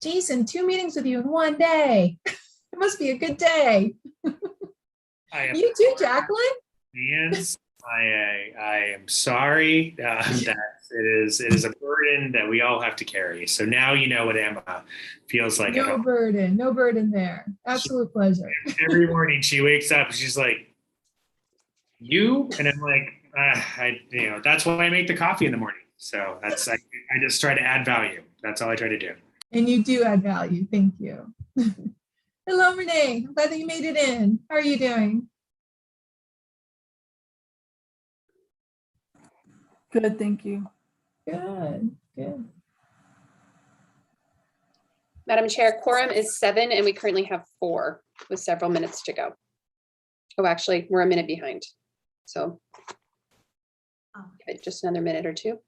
Jason, 2 meetings with you in one day. It must be a good day. You too, Jacqueline. Hands. I am sorry that it is a burden that we all have to carry. So now you know what Emma feels like. No burden there. Absolute pleasure. Every morning she wakes up, she's like, "You?" And I'm like, that's why I make the coffee in the morning. So I just try to add value. That's all I try to do. And you do add value. Thank you. Hello, Renee. I'm glad that you made it in. How are you doing? Good, thank you. Good. Madam Chair, quorum is 7 and we currently have 4 with several minutes to go. Oh, actually, we're a minute behind. So just another minute or two.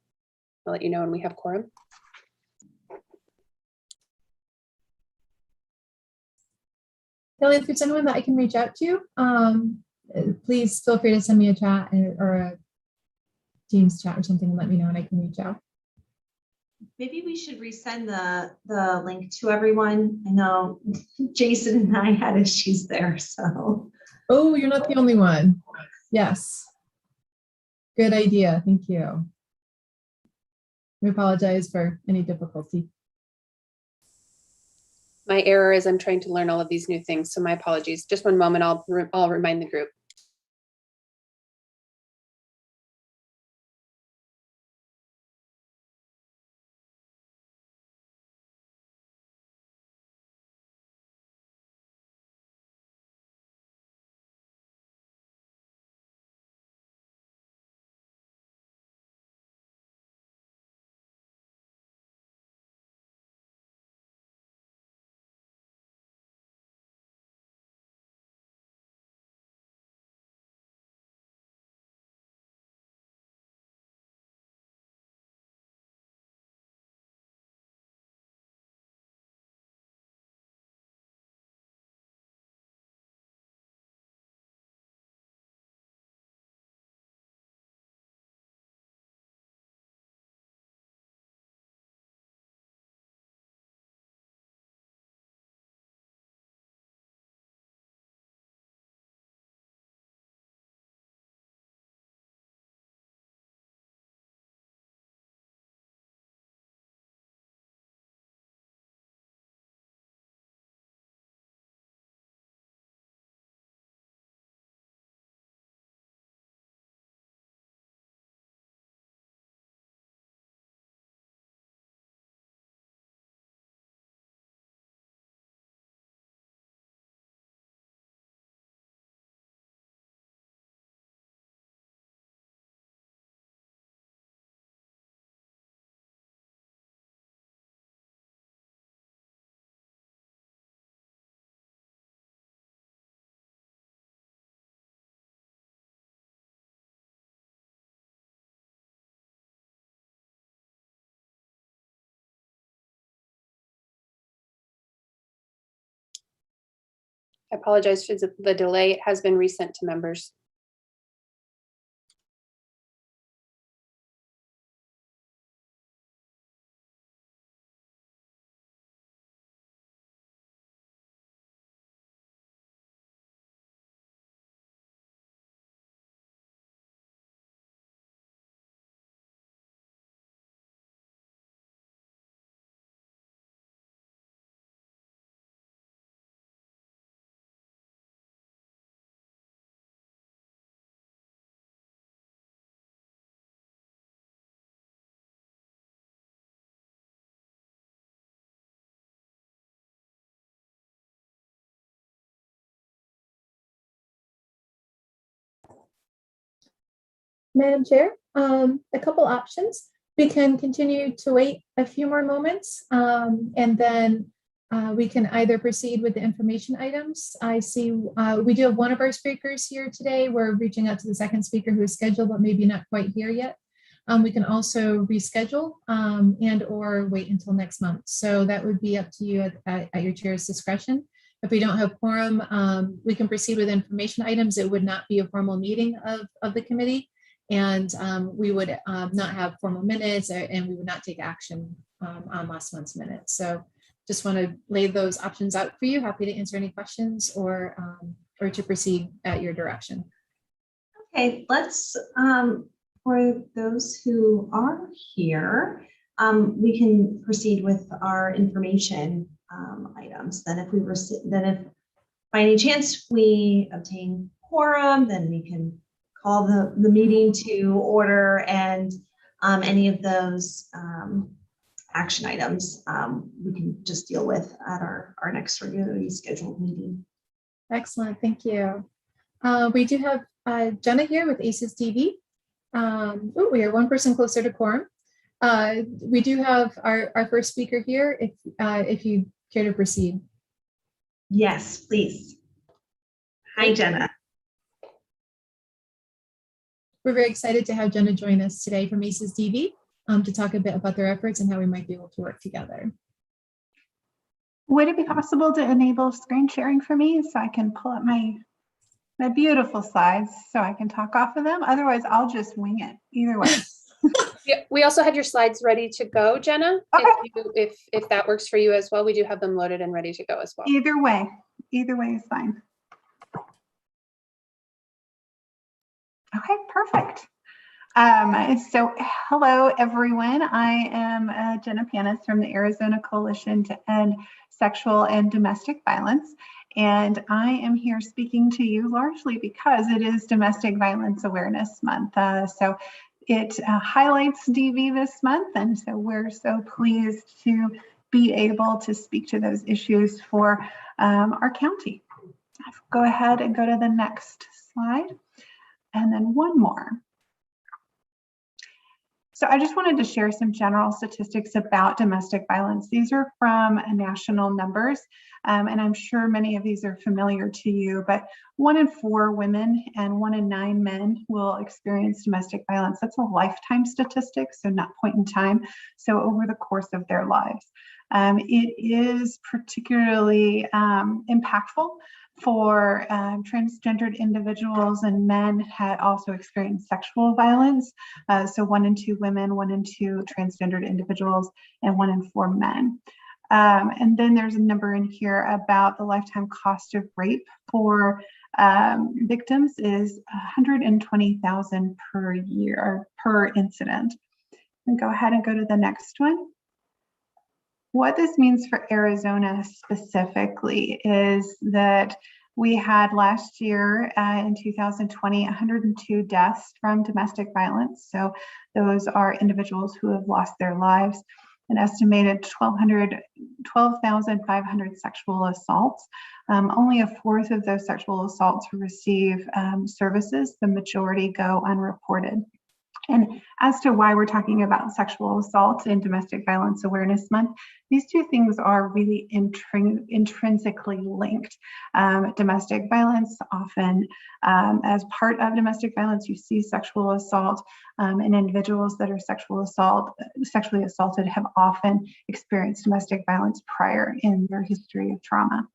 I'll let you know when we have quorum. Kelly, if there's anyone that I can reach out to, please feel free to send me a chat or a Teams chat or something and let me know and I can reach out. Maybe we should resend the link to everyone. I know Jason and I had issues there, so. Oh, you're not the only one. Yes. Good idea. Thank you. We apologize for any difficulty. My error is I'm trying to learn all of these new things, so my apologies. Just one moment, I'll remind the group. I apologize for the delay. It has been resent to members. Madam Chair, a couple options. We can continue to wait a few more moments and then we can either proceed with the information items. I see we do have one of our speakers here today. We're reaching out to the second speaker who is scheduled, but maybe not quite here yet. We can also reschedule and or wait until next month. So that would be up to you at your chair's discretion. If we don't have quorum, we can proceed with information items. It would not be a formal meeting of the committee. And we would not have formal minutes and we would not take action on last month's minutes. So just want to lay those options out for you. Happy to answer any questions or to proceed at your direction. Okay, let's, for those who are here, we can proceed with our information items. Then if by any chance we obtain quorum, then we can call the meeting to order, and any of those action items we can just deal with at our next regularly scheduled meeting. Excellent, thank you. We do have Jenna here with ACES TV. We are one person closer to quorum. We do have our first speaker here, if you care to proceed. Yes, please. Hi, Jenna. We're very excited to have Jenna join us today from ACES TV to talk a bit about their efforts and how we might be able to work together. Would it be possible to enable screen sharing for me so I can pull up my beautiful slides so I can talk off of them? Otherwise, I'll just wing it either way. Yeah, we also had your slides ready to go, Jenna. Okay. If that works for you as well, we do have them loaded and ready to go as well. Either way is fine. Okay, perfect. So hello, everyone. I am Jenna Panis from the Arizona Coalition to End Sexual and Domestic Violence. And I am here speaking to you largely because it is Domestic Violence Awareness Month. So it highlights DV this month. And so we're so pleased to be able to speak to those issues for our county. Go ahead and go to the next slide. And then one more. So I just wanted to share some general statistics about domestic violence. These are from national numbers, and I'm sure many of these are familiar to you, but 1 in 4 women and 1 in 9 men will experience domestic violence. That's a lifetime statistic, so not point in time, so over the course of their lives. It is particularly impactful for transgendered individuals, and men had also experienced sexual violence. So 1 in 2 women, 1 in 2 transgendered individuals, and 1 in 4 men. And then there's a number in here about the lifetime cost of rape for victims is $120,000 per year, per incident. And go ahead and go to the next one. What this means for Arizona specifically is that we had last year in 2020, 102 deaths from domestic violence. So those are individuals who have lost their lives. An estimated 12,500 sexual assaults. Only 1/4 of those sexual assaults receive services. The majority go unreported. And as to why we're talking about sexual assault in Domestic Violence Awareness Month, these two things are really intrinsically linked. Domestic violence, often as part of domestic violence, you see sexual assault, and individuals that are sexually assaulted have often experienced domestic violence prior in their history of trauma.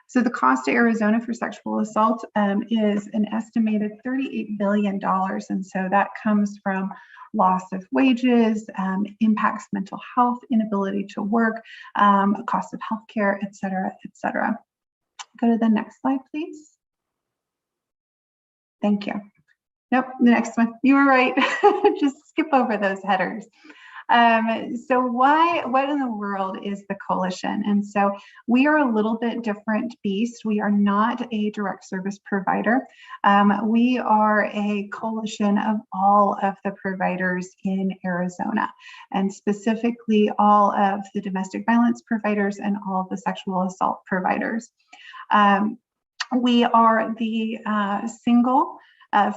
So the cost to Arizona for sexual assault is an estimated $38 billion. And so that comes from loss of wages, impacts mental health, inability to work, cost of healthcare, et cetera, et cetera. Go to the next slide, please. Thank you. Nope, the next one. You were right. Just skip over those headers. So what in the world is the coalition? And so we are a little bit different beast. We are not a direct service provider. We are a coalition of all of the providers in Arizona, and specifically all of the domestic violence providers and all of the sexual assault providers. We are the single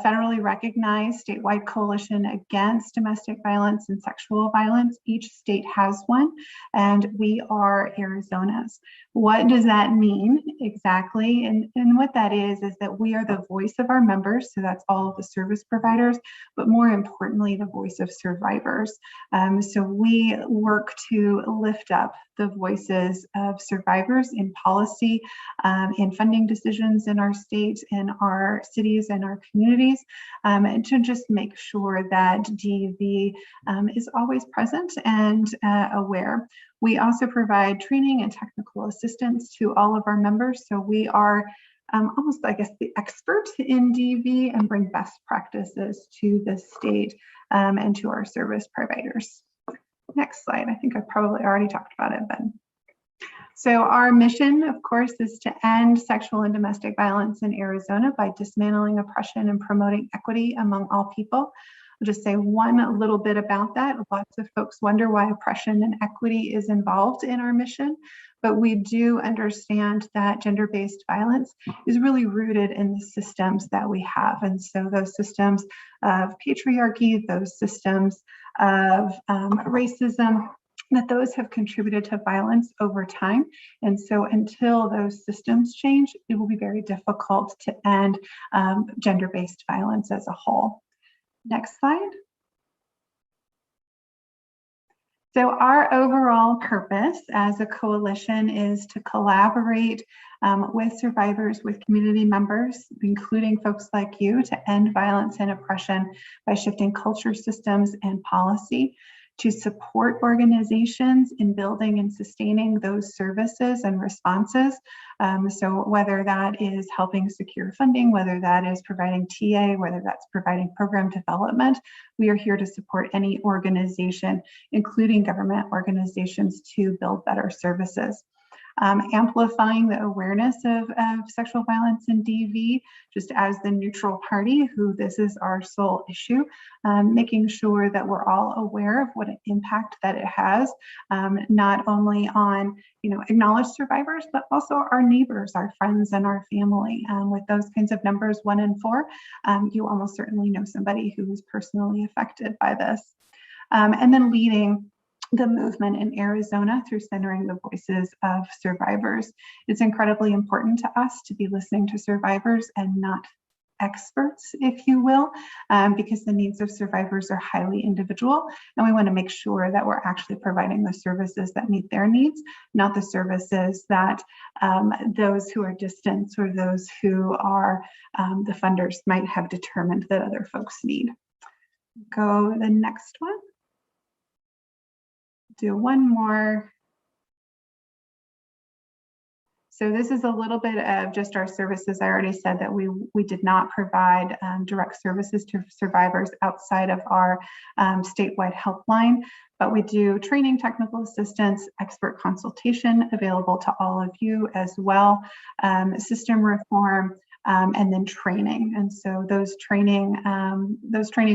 federally recognized statewide coalition against domestic violence and sexual violence. Each state has one, and we are Arizona's. What does that mean exactly? And what that is that we are the voice of our members, so that's all of the service providers, but more importantly, the voice of survivors. So we work to lift up the voices of survivors in policy, in funding decisions in our state, in our cities, and our communities. communities, and to just make sure that DV is always present and aware. We also provide training and technical assistance to all of our members. So we are almost, I guess, the expert in DV and bring best practices to the state and to our service providers. Next slide. I think I probably already talked about it, but so our mission, of course, is to end sexual and domestic violence in Arizona by dismantling oppression and promoting equity among all people. I'll just say one little bit about that. Lots of folks wonder why oppression and equity is involved in our mission, but we do understand that gender-based violence is really rooted in the systems that we have. And so those systems of patriarchy, those systems of racism, that those have contributed to violence over time. And so until those systems change, it will be very difficult to end gender-based violence as a whole. Next slide. So our overall purpose as a coalition is to collaborate with survivors, with community members, including folks like you, to end violence and oppression by shifting culture, systems, and policy, to support organizations in building and sustaining those services and responses. So whether that is helping secure funding, whether that is providing TA, whether that's providing program development, we are here to support any organization, including government organizations, to build better services. Amplifying the awareness of sexual violence in DV, just as the neutral party who this is our sole issue, making sure that we're all aware of what an impact that it has, not only on acknowledged survivors, but also our neighbors, our friends, and our family. With those kinds of numbers, 1 in 4, you almost certainly know somebody who was personally affected by this. And then leading the movement in Arizona through centering the voices of survivors. It's incredibly important to us to be listening to survivors and not experts, if you will, because the needs of survivors are highly individual, and we want to make sure that we're actually providing the services that meet their needs, not the services that those who are distant or those who are the funders might have determined that other folks need. Go to the next one. Do one more. So this is a little bit of just our services. I already said that we did not provide direct services to survivors outside of our statewide helpline, but we do training, technical assistance, expert consultation available to all of you as well, system reform, and then training. And so those training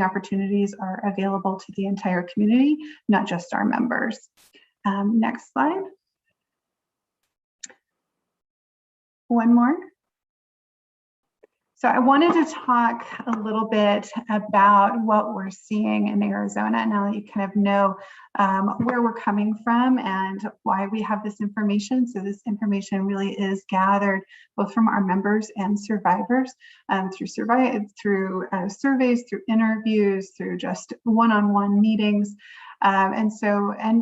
opportunities are available to the entire community, not just our members. Next slide. One more. So I wanted to talk a little bit about what we're seeing in Arizona now that you kind of know where we're coming from and why we have this information. So this information really is gathered both from our members and survivors through surveys, through interviews, through just one-on-one meetings, and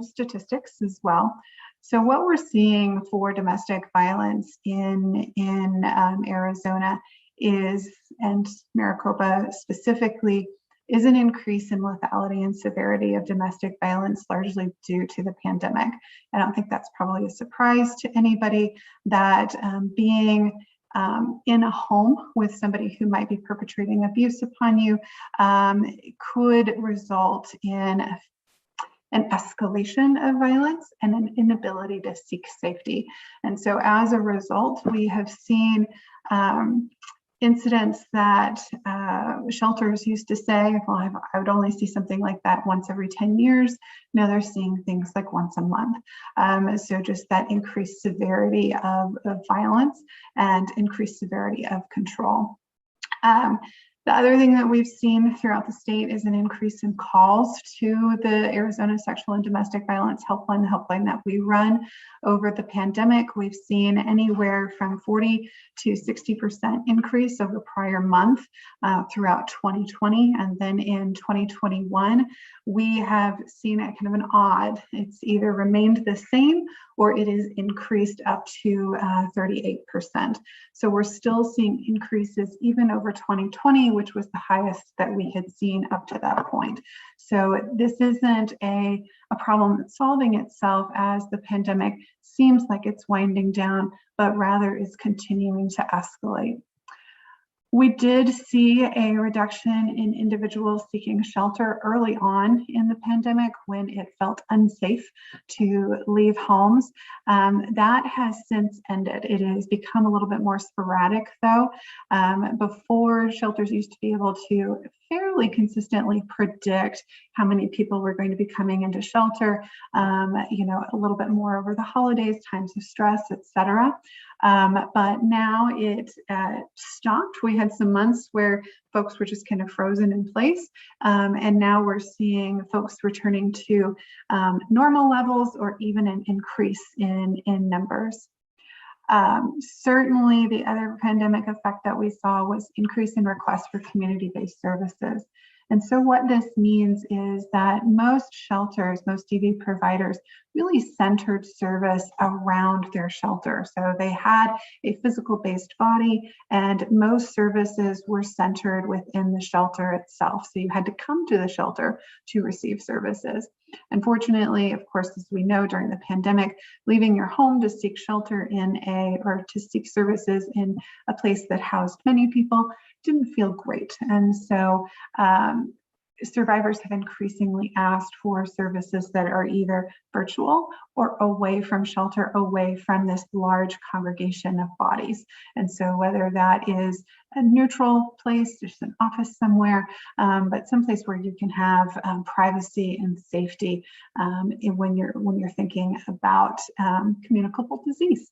statistics as well. So what we're seeing for domestic violence in Arizona is, and Maricopa specifically, is an increase in lethality and severity of domestic violence, largely due to the pandemic. I don't think that's probably a surprise to anybody that being in a home with somebody who might be perpetrating abuse upon you could result in an escalation of violence and an inability to seek safety. And so as a result, we have seen incidents that shelters used to say, well, I would only see something like that once every 10 years. Now they're seeing things like once a month. So just that increased severity of violence and increased severity of control. The other thing that we've seen throughout the state is an increase in calls to the Arizona Sexual and Domestic Violence Helpline, the helpline that we run. Over the pandemic, we've seen anywhere from 40 to 60% increase over prior month throughout 2020. And then in 2021, we have seen a kind of an odd, it's either remained the same or it is increased up to 38%. So we're still seeing increases even over 2020, which was the highest that we had seen up to that point. So this isn't a problem that's solving itself as the pandemic seems like it's winding down, but rather is continuing to escalate. We did see a reduction in individuals seeking shelter early on in the pandemic when it felt unsafe to leave homes. That has since ended. It has become a little bit more sporadic though. Before, shelters used to be able to fairly consistently predict how many people were going to be coming into shelter, a little bit more over the holidays, times of stress, etc. But now it stopped. We had some months where folks were just kind of frozen in place. And now we're seeing folks returning to normal levels or even an increase in numbers. Certainly the other pandemic effect that we saw was increase in requests for community-based services. And so what this means is that most shelters, most DV providers really centered service around their shelter. So they had a physical based body and most services were centered within the shelter itself. So you had to come to the shelter to receive services. Unfortunately, of course, as we know during the pandemic, leaving your home to seek shelter or to seek services in a place that housed many people didn't feel great. And so survivors have increasingly asked for services that are either virtual or away from shelter, away from this large congregation of bodies. And so whether that is a neutral place, just an office somewhere, but someplace where you can have privacy and safety when you're thinking about communicable disease.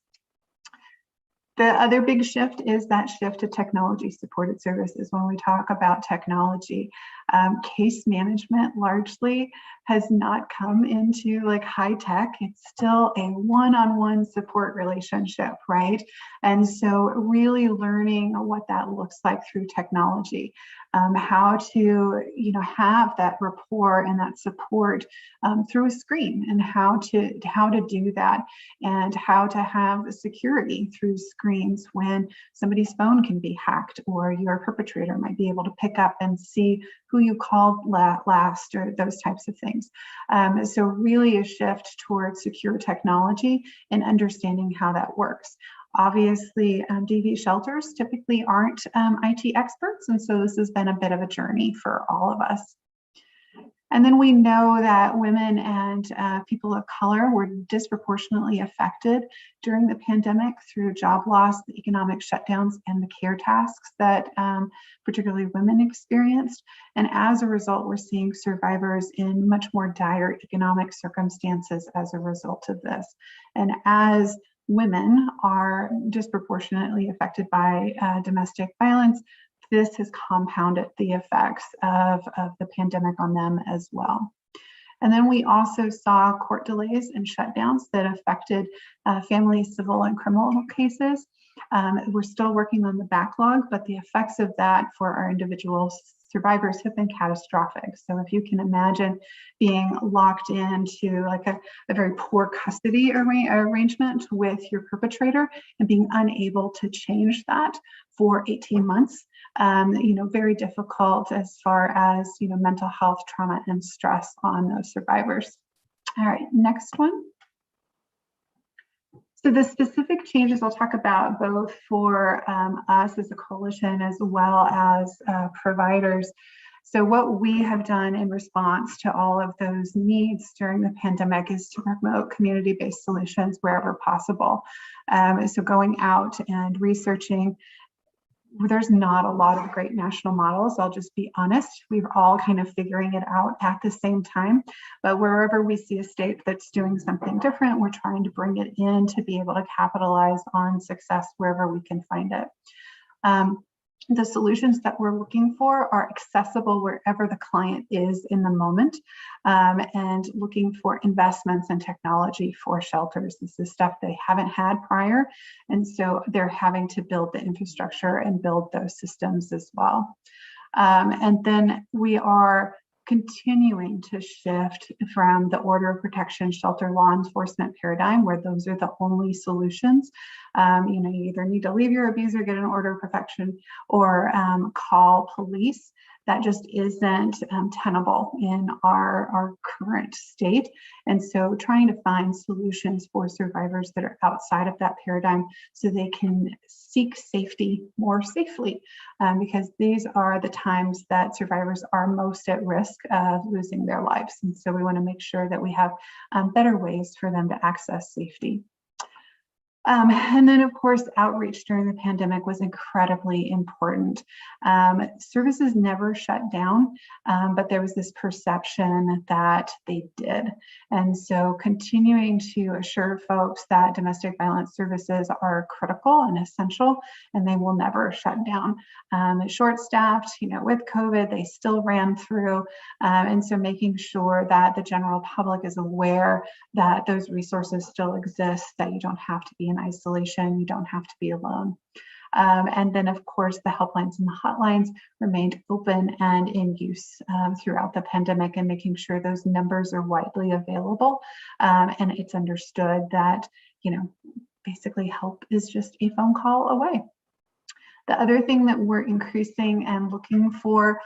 The other big shift is that shift to technology supported services. When we talk about technology, case management largely has not come into like high tech. It's still a one-on-one support relationship, right? And so really learning what that looks like through technology, how to have that rapport and that support through a screen, and how to do that, and how to have security through screens when somebody's phone can be hacked, or your perpetrator might be able to pick up and see who you called last, or those types of things. So really a shift towards secure technology and understanding how that works. Obviously, DV shelters typically aren't IT experts, and so this has been a bit of a journey for all of us. And then we know that women and people of color were disproportionately affected during the pandemic through job loss, the economic shutdowns, and the care tasks that particularly women experienced. And as a result, we're seeing survivors in much more dire economic circumstances as a result of this. And as women are disproportionately affected by domestic violence, this has compounded the effects of the pandemic on them as well. And then we also saw court delays and shutdowns that affected family, civil, and criminal cases. We're still working on the backlog, but the effects of that for our individual survivors have been catastrophic. So if you can imagine being locked into like a very poor custody arrangement with your perpetrator and being unable to change that for 18 months, very difficult as far as, mental health, trauma, and stress on those survivors. All right, next one. So the specific changes I'll talk about both for us as a coalition as well as providers. So what we have done in response to all of those needs during the pandemic is to promote community-based solutions wherever possible. So going out and researching. There's not a lot of great national models. I'll just be honest. We're all kind of figuring it out at the same time. But wherever we see a state that's doing something different, we're trying to bring it in to be able to capitalize on success wherever we can find it. The solutions that we're looking for are accessible wherever the client is in the moment, and looking for investments in technology for shelters. This is stuff they haven't had prior, and so they're having to build the infrastructure and build those systems as well. And then we are continuing to shift from the order of protection, shelter, law enforcement paradigm, where those are the only solutions. You either need to leave your abuser, get an order of protection, or call police. That just isn't tenable in our current state. And so trying to find solutions for survivors that are outside of that paradigm so they can seek safety more safely, because these are the times that survivors are most at risk of losing their lives. And so we want to make sure that we have better ways for them to access safety. And then, of course, outreach during the pandemic was incredibly important. Services never shut down, but there was this perception that they did. And so continuing to assure folks that domestic violence services are critical and essential, and they will never shut down. Short-staffed, with COVID, they still ran through. And so making sure that the general public is aware that those resources still exist, that you don't have to be in isolation, you don't have to be alone. And then, of course, the helplines and the hotlines remained open and in use throughout the pandemic, and making sure those numbers are widely available. And it's understood that, basically help is just a phone call away. The other thing that we're increasing and looking for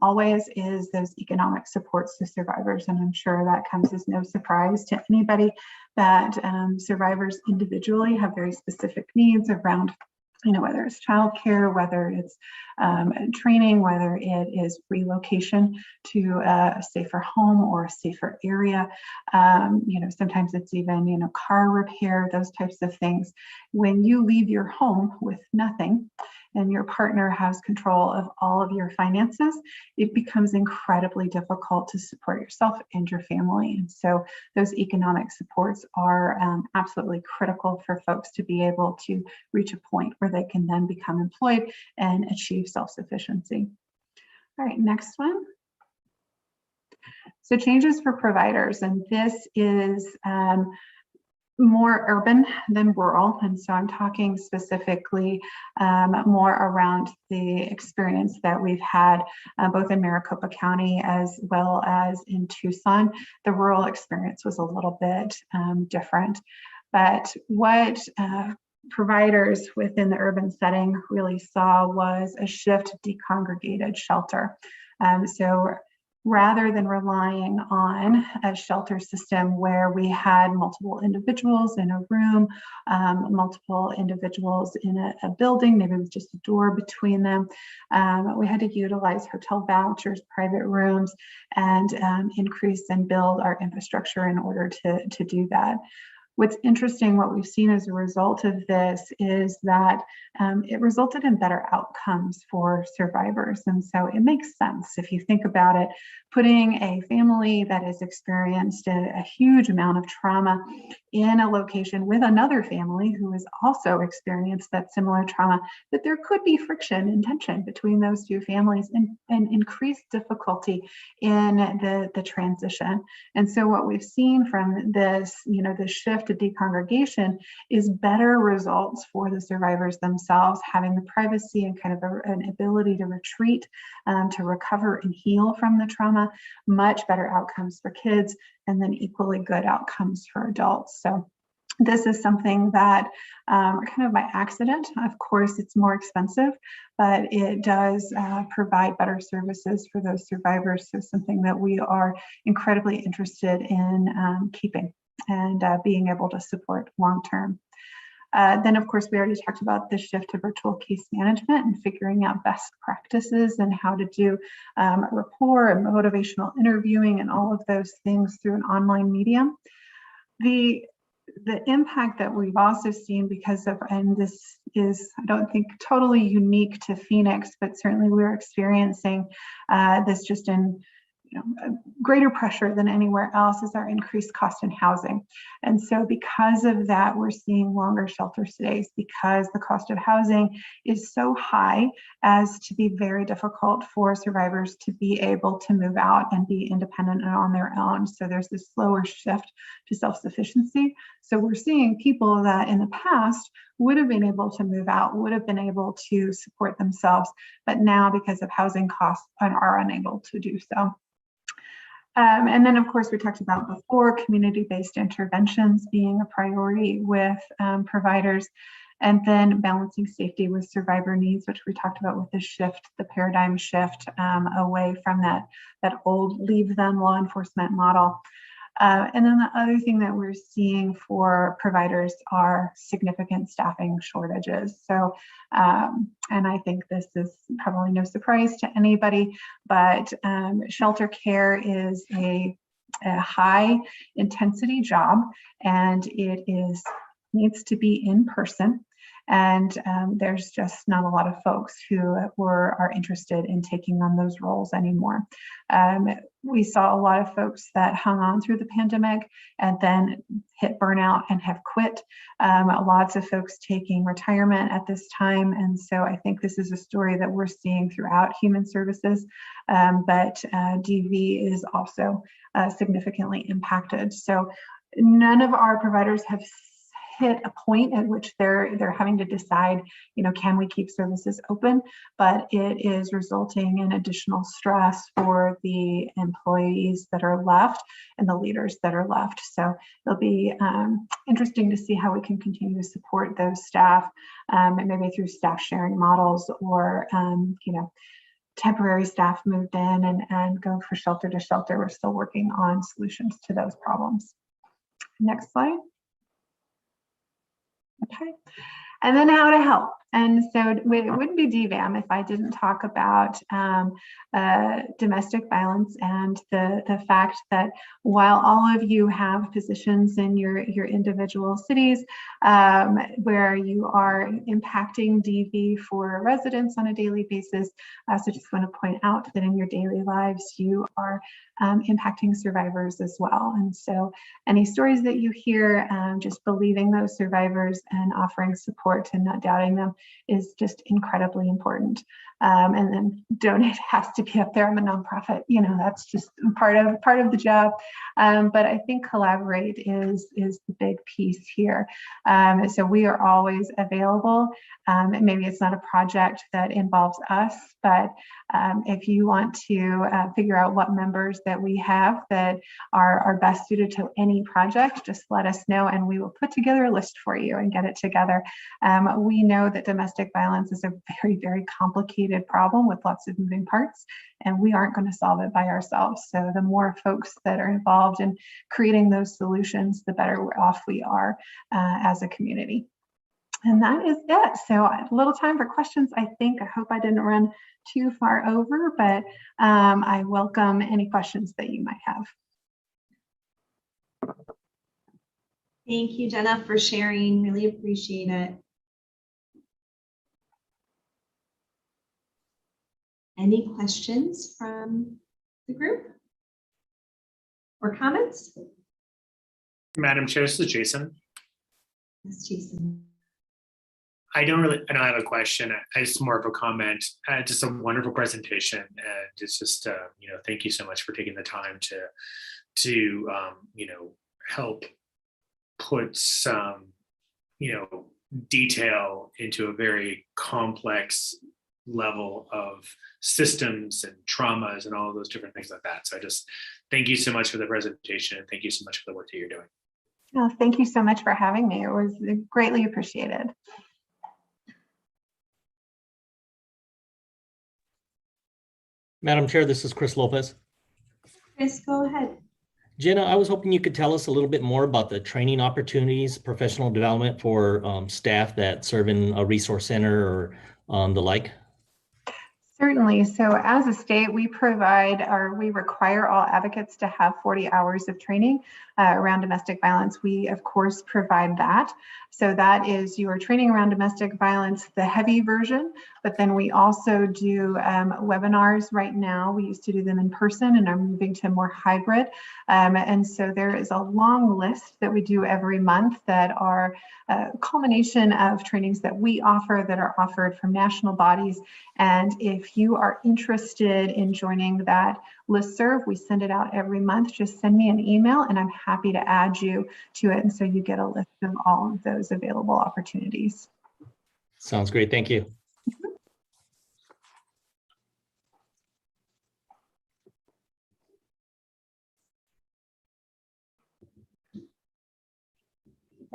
always is those economic supports to survivors. And I'm sure that comes as no surprise to anybody that survivors individually have very specific needs around, whether it's childcare, whether it's training, whether it is relocation to a safer home or a safer area. Sometimes it's even, car repair, those types of things. When you leave your home with nothing, and your partner has control of all of your finances, it becomes incredibly difficult to support yourself and your family. And so those economic supports are absolutely critical for folks to be able to reach a point where they can then become employed and achieve self-sufficiency. All right, next one. So changes for providers, and this is more urban than rural. And so I'm talking specifically more around the experience that we've had both in Maricopa County as well as in Tucson. The rural experience was a little bit different, but what providers within the urban setting really saw was a shift to decongregated shelter. So rather than relying on a shelter system where we had multiple individuals in a room, multiple individuals in a building, maybe with just a door between them, we had to utilize hotel vouchers, private rooms, and increase and build our infrastructure in order to do that. What's interesting, what we've seen as a result of this is that it resulted in better outcomes for survivors. And so it makes sense if you think about it, putting a family that has experienced a huge amount of trauma in a location with another family who has also experienced that similar trauma, that there could be friction and tension between those two families and increased difficulty in the transition. And so what we've seen from this, the shift to decongregation is better results for the survivors themselves, having the privacy and kind of an ability to retreat, to recover and heal from the trauma, much better outcomes for kids, and then equally good outcomes for adults. So this is something that kind of by accident. Of course, it's more expensive, but it does provide better services for those survivors. So something that we are incredibly interested in keeping and being able to support long-term. Then, of course, we already talked about the shift to virtual case management and figuring out best practices and how to do rapport and motivational interviewing and all of those things through an online medium. The impact that we've also seen because of, and this is, I don't think, totally unique to Phoenix, but certainly we're experiencing this just in greater pressure than anywhere else, is our increased cost in housing. And so because of that, we're seeing longer shelter stays because the cost of housing is so high as to be very difficult for survivors to be able to move out and be independent and on their own. So there's this slower shift to self-sufficiency. So we're seeing people that in the past would have been able to move out, would have been able to support themselves, but now because of housing costs are unable to do so. And then, of course, we talked about before, community-based interventions being a priority with providers, and then balancing safety with survivor needs, which we talked about with the shift, the paradigm shift away from that old leave them law enforcement model. And then the other thing that we're seeing for providers are significant staffing shortages. So, and I think this is probably no surprise to anybody, but shelter care is a high intensity job, and it needs to be in person. And there's just not a lot of folks who are interested in taking on those roles anymore. We saw a lot of folks that hung on through the pandemic and then hit burnout and have quit. Lots of folks taking retirement at this time. And so I think this is a story that we're seeing throughout human services, but DV is also significantly impacted. So none of our providers have hit a point at which they're having to decide, can we keep services open? But it is resulting in additional stress for the employees that are left and the leaders that are left. So it'll be interesting to see how we can continue to support those staff, maybe through staff sharing models or, temporary staff moved in and go for shelter to shelter. We're still working on solutions to those problems. Next slide. Okay, and then how to help. And so it wouldn't be DVAM if I didn't talk about domestic violence and the fact that while all of you have positions in your individual cities where you are impacting DV for residents on a daily basis, so just want to point out that in your daily lives, you are impacting survivors as well. And so any stories that you hear, just believing those survivors and offering support and not doubting them is just incredibly important. And then donate has to be up there. I'm a nonprofit, that's just part of the job. But I think collaborate is the big piece here. So we are always available. And maybe it's not a project that involves us, but if you want to figure out what members that we have that are best suited to any project, just let us know and we will put together a list for you and get it together. We know that domestic violence is a very, very complicated problem with lots of moving parts, and we aren't going to solve it by ourselves. So the more folks that are involved in creating those solutions, the better off we are as a community. And that is it. So a little time for questions, I think. I hope I didn't run too far over, but I welcome any questions that you might have. Thank you, Jenna, for sharing. Really appreciate it. Any questions from the group or comments? Madam Chair, this is Jason. Yes, Jason. I don't have a question. It's more of a comment. Just a wonderful presentation, and it's just thank you so much for taking the time to help put some detail into a very complex level of systems and traumas and all of those different things like that. So I just thank you so much for the presentation. Thank you so much for the work that you're doing. Oh, thank you so much for having me. It was greatly appreciated. Madam Chair, this is Chris Lopez. Chris, go ahead. Jenna, I was hoping you could tell us a little bit more about the training opportunities, professional development for staff that serve in a resource center or the like. Certainly. So as a state, we require all advocates to have 40 hours of training around domestic violence. We, of course, provide that. So that is your training around domestic violence, the heavy version, but then we also do webinars right now. We used to do them in person and are moving to more hybrid. And so there is a long list that we do every month that are a culmination of trainings that we offer that are offered from national bodies. And if you are interested in joining that listserv, we send it out every month. Just send me an email and I'm happy to add you to it. And so you get a list of all of those available opportunities. Sounds great. Thank you.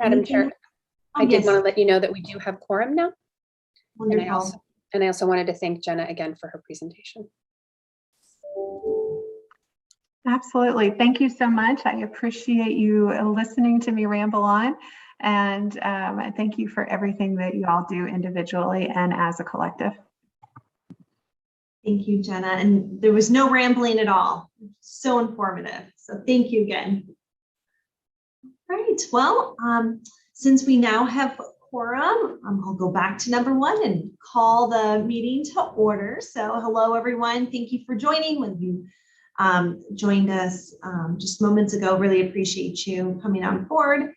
Madam Chair, Anything? I did Yes, want to let you know that we do have quorum now. And I wonderful. also wanted to thank Jenna again for her presentation. Absolutely. Thank you so much. I appreciate you listening to me ramble on. And thank you for everything that you all do individually and as a collective. Thank you, Jenna. And there was no rambling at all. So informative. So thank you again. Right. Well, since we now have quorum, I'll go back to number 1 and call the meeting to order. So hello, everyone. Thank you for joining. When you joined us just moments ago, really appreciate you coming on board.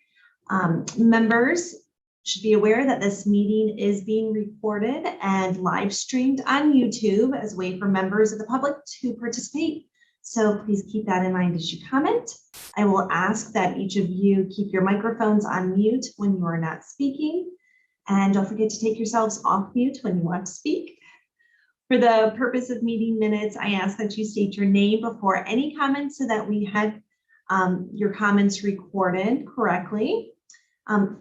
Members should be aware that this meeting is being recorded and live streamed on YouTube as a way for members of the public to participate. So please keep that in mind as you comment. I will ask that each of you keep your microphones on mute when you are not speaking. And don't forget to take yourselves off mute when you want to speak. For the purpose of meeting minutes, I ask that you state your name before any comments so that we had your comments recorded correctly.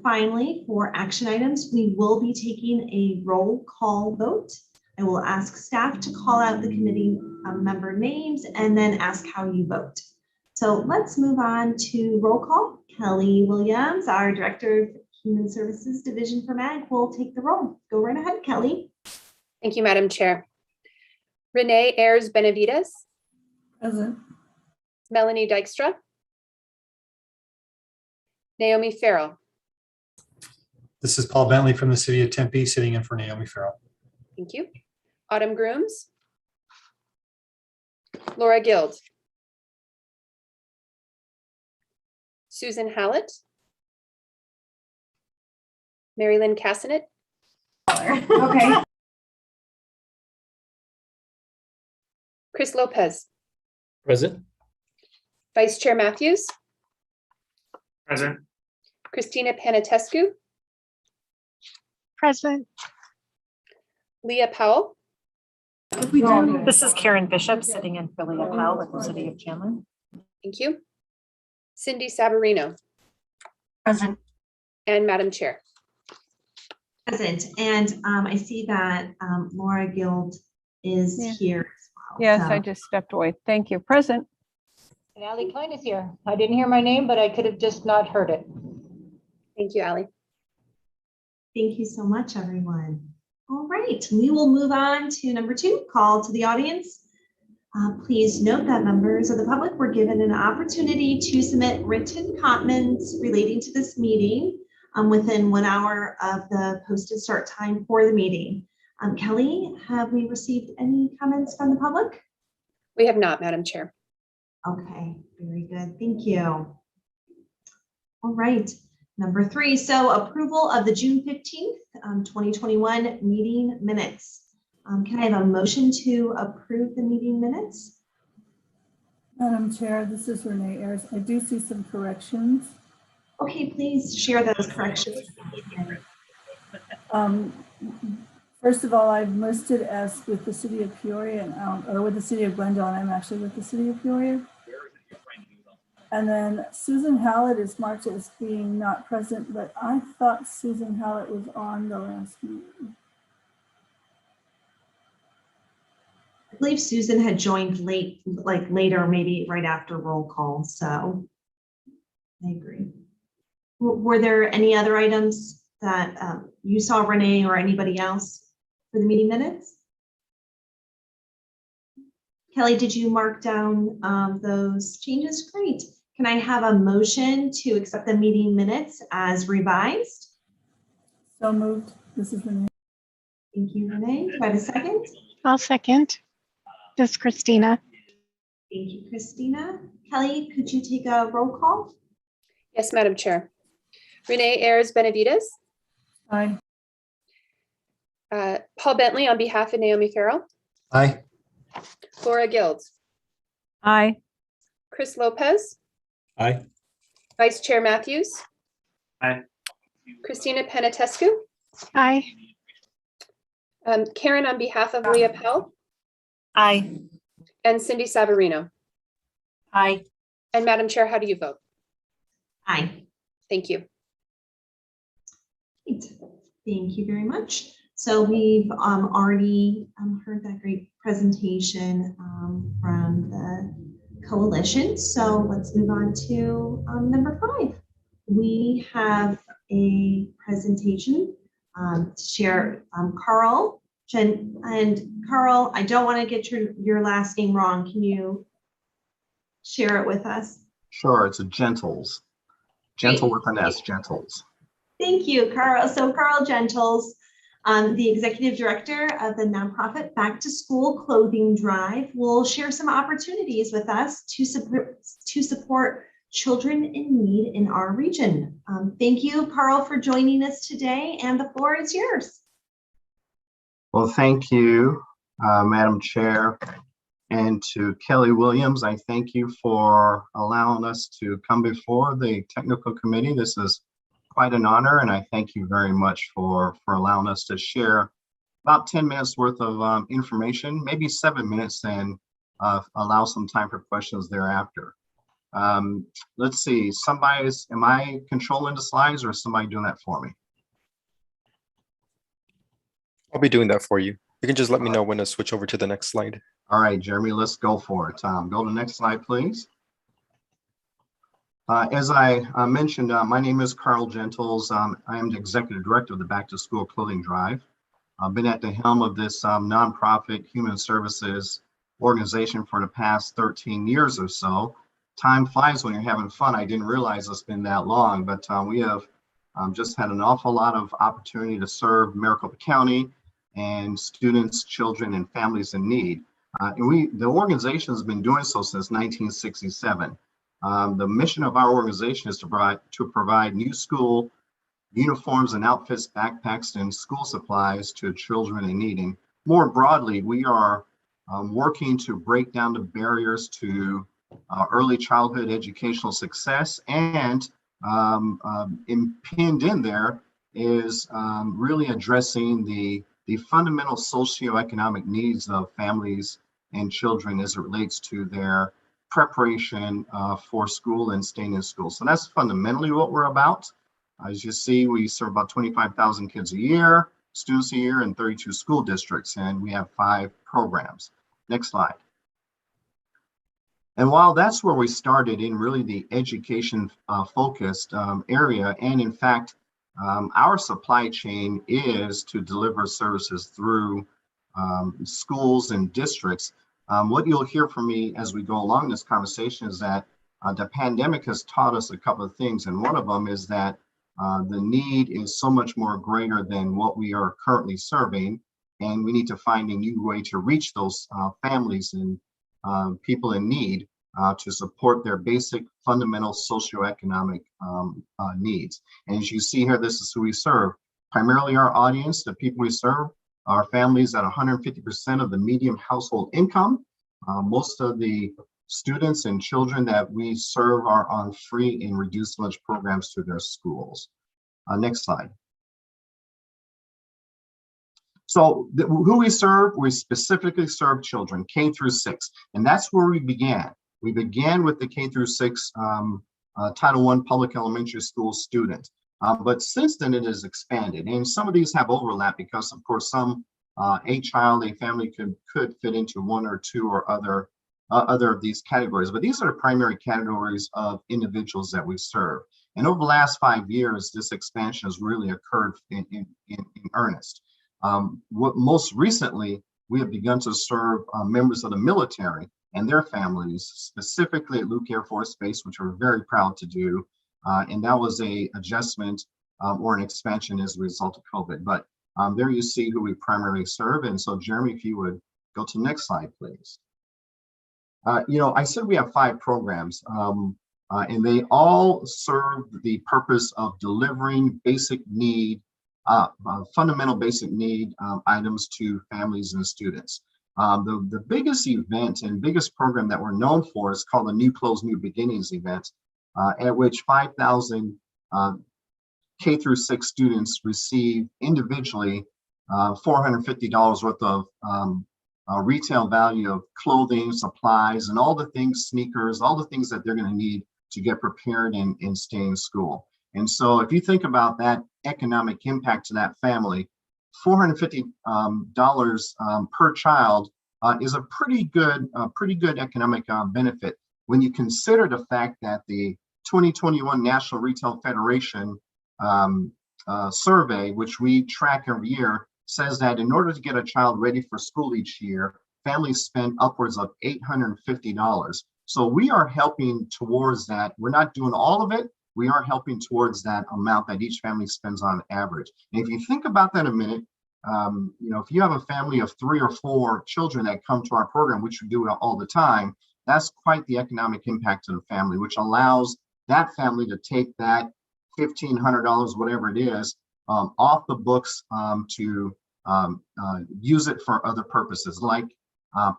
Finally, for action items, we will be taking a roll call vote. I will ask staff to call out the committee member names and then ask how you vote. So let's move on to roll call. Kelly Williams, our Director of Human Services Division for MAG, will take the roll. Go right ahead, Kelly. Thank you, Madam Chair. Renee Ayers Benavides. Present. Melanie Dykstra. Naomi Farrell. This is Paul Bentley from the city of Tempe, sitting in for Naomi Farrell. Thank you. Autumn Grooms. Laura Guild. Susan Hallett. Mary Lynn Cassinet. Okay. Chris Lopez. Present. Vice Chair Matthews. Present. Christina Panatescu. Present. Leah Powell. This is Karen Bishop sitting in for Leah Powell with the City of Chandler. Thank you. Cindy Savarino. Present. And Madam Chair. Present. And I see that Laura Guild is Yeah. here as well. Yes, So- I just stepped away. Thank you. Present. And Alec Klein is here. I didn't hear my name, but I could have just not heard it. Thank you, Ally. Thank you so much, everyone. All right, we will move on to number 2, call to the audience. Please note that members of the public were given an opportunity to submit written comments relating to this meeting within 1 hour of the posted start time for the meeting. Kelly, have we received any comments from the public? We have not, Madam Chair. Okay, very good. Thank you. All right, number 3. So approval of the June 15th, 2021 meeting minutes. Can I have a motion to approve the meeting minutes? Madam Chair, this is Renee Ayers. I do see some corrections. Okay, please share those corrections. First of all, I'm listed as with the city of Peoria and or with the city of Glendale, and I'm actually with the city of Peoria. And then Susan Hallett is marked as being not present, but I thought Susan Hallett was on the last meeting. I believe Susan had joined late, like later, maybe right after roll call. So I agree. Were there any other items that you saw, Renee, or anybody else for the meeting minutes? Kelly, did you mark down those changes? Great. Can I have a motion to accept the meeting minutes as revised? So moved. This is Renee. Thank you, Renee. Do I have a second? I'll second. This is Christina. Thank you, Christina. Kelly, could you take a roll call? Yes, Madam Chair. Renee Ayers Benavides. Aye. Paul Bentley on behalf of Naomi Farrell. Aye. Laura Guild. Aye. Chris Lopez. Aye. Vice Chair Matthews. Aye. Christina Panatescu. Aye. Karen on behalf of Leah Powell. Aye. And Cindy Savarino. Aye. And Madam Chair, how do you vote? Aye. Thank you. Great. Thank you very much. So we've already heard that great presentation from the coalition. So let's move on to number 5. We have a presentation to share. Carl, Jen, and Carl, I don't want to get your last name wrong. Can you share it with us? Sure, it's a Gentles. Gentle with an S, Gentles. Thank you, Carl. So Carl Gentles, the executive director of the nonprofit Back to School Clothing Drive, will share some opportunities with us to support children in need in our region. Thank you, Carl, for joining us today, and the floor is yours. Well, thank you, Madam Chair, and to Kelly Williams. I thank you for allowing us to come before the technical committee. This is quite an honor, and I thank you very much for allowing us to share about 10 minutes worth of information, maybe 7 minutes, and allow some time for questions thereafter. Let's see, am I controlling the slides, or is somebody doing that for me? I'll be doing that for you. You can just let me know when to switch over to the next slide. All right, Jeremy, let's go for it. Go to the next slide, please. As I mentioned, my name is Carl Gentles. I am the executive director of the Back to School Clothing Drive. I've been at the helm of this nonprofit human services organization for the past 13 years or so. Time flies when you're having fun. I didn't realize it's been that long, but we have just had an awful lot of opportunity to serve Maricopa County and students, children, and families in need. The organization has been doing so since 1967. The mission of our organization is to provide new school uniforms and outfits, backpacks, and school supplies to children in need. And more broadly, we are working to break down the barriers to early childhood educational success, and pinned in there is really addressing the fundamental socioeconomic needs of families and children as it relates to their preparation for school and staying in school. So that's fundamentally what we're about. As you see, we serve about 25,000 kids a year, students a year, in 32 school districts, and we have 5 programs. Next slide. And while that's where we started in really the education focused area, and in fact, our supply chain is to deliver services through schools and districts. What you'll hear from me as we go along this conversation is that the pandemic has taught us a couple of things, and one of them is that the need is so much more greater than what we are currently serving, and we need to find a new way to reach those families and people in need to support their basic fundamental socioeconomic needs. And as you see here, this is who we serve. Primarily our audience, the people we serve, are families at 150% of the median household income. Most of the students and children that we serve are on free and reduced lunch programs to their schools. Next slide. So who we serve, we specifically serve children, K through 6, and that's where we began. We began with the K through 6 Title I public elementary school student. But since then it has expanded, and some of these have overlap because, of course, some a family could fit into one or two or other of these categories. But these are the primary categories of individuals that we serve. And over the last 5 years, this expansion has really occurred in earnest. Most recently, we have begun to serve members of the military and their families, specifically at Luke Air Force Base, which we're very proud to do. And that was a adjustment or an expansion as a result of COVID. But there you see who we primarily serve. And so, Jeremy, if you would go to the next slide, please. I said we have 5 programs, and they all serve the purpose of delivering basic need, fundamental basic need items to families and students. The biggest event and biggest program that we're known for is called the New Clothes, New Beginnings event, at which 5,000 K through 6 students receive individually $450 worth of retail value of clothing, supplies, and all the things, sneakers, all the things that they're going to need to get prepared and stay in school. And so if you think about that economic impact to that family, $450 per child is a pretty good economic benefit when you consider the fact that the 2021 National Retail Federation survey, which we track every year, says that in order to get a child ready for school each year, families spend upwards of $850. So we are helping towards that. We're not doing all of it. We are helping towards that amount that each family spends on average. And if you think about that a minute, if you have a family of 3 or 4 children that come to our program, which we do all the time, that's quite the economic impact to the family, which allows that family to take that $1,500, whatever it is, off the books to use it for other purposes, like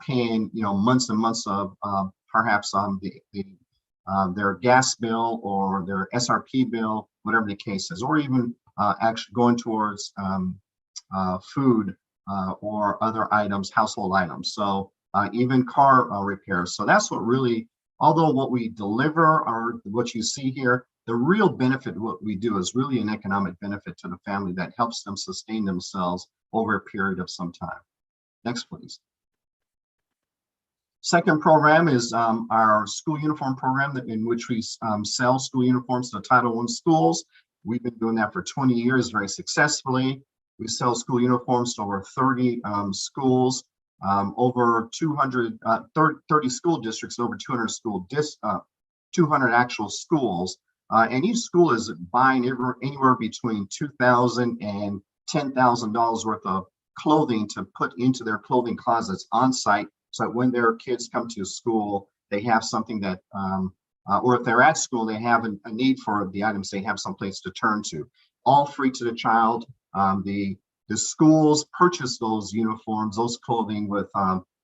paying months and months of perhaps their gas bill or their SRP bill, whatever the case is, or even actually going towards food or other items, household items. So even car repairs. So that's what really, although what we deliver or what you see here, the real benefit of what we do is really an economic benefit to the family that helps them sustain themselves over a period of some time. Next, please. Second program is our school uniform program in which we sell school uniforms to Title I schools. We've been doing that for 20 years very successfully. We sell school uniforms to over 30 schools, over 30 school districts, over 200 200 actual schools. And each school is buying anywhere between $2,000 and $10,000 worth of clothing to put into their clothing closets on site, so that when their kids come to school, they have something that, or if they're at school, they have a need for the items, they have someplace to turn to. All free to the child. The schools purchase those uniforms, those clothing with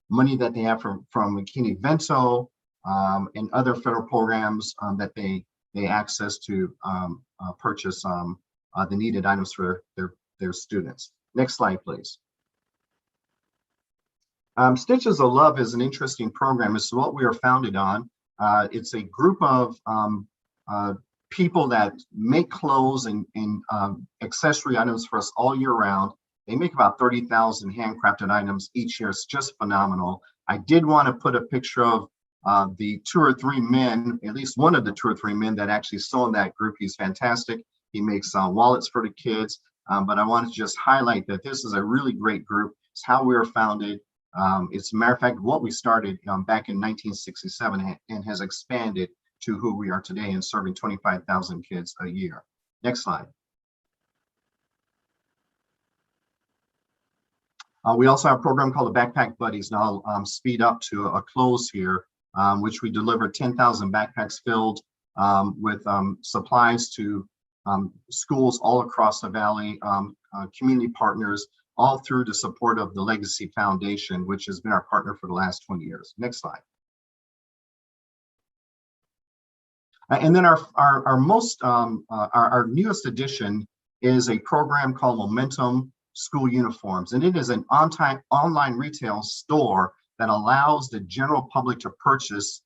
money that they have from McKinney-Vento and other federal programs that they access to purchase the needed items for their students. Next slide, please. Stitches of Love is an interesting program. It's what we are founded on. It's a group of people that make clothes and accessory items for us all year round. They make about 30,000 handcrafted items each year. It's just phenomenal. I did want to put a picture of the 2 or 3 men, at least one of the 2 or 3 men that actually sew in that group. He's fantastic. He makes wallets for the kids. But I wanted to just highlight that this is a really great group. It's how we were founded. It's a matter of fact, what we started back in 1967 and has expanded to who we are today and serving 25,000 kids a year. Next slide. We also have a program called the Backpack Buddies. Now I'll speed up to a close here, which we deliver 10,000 backpacks filled with supplies to schools all across the valley, community partners, all through the support of the Legacy Foundation, which has been our partner for the last 20 years. Next slide. And then our newest addition is a program called Momentum School Uniforms, and it is an online retail store that allows the general public to purchase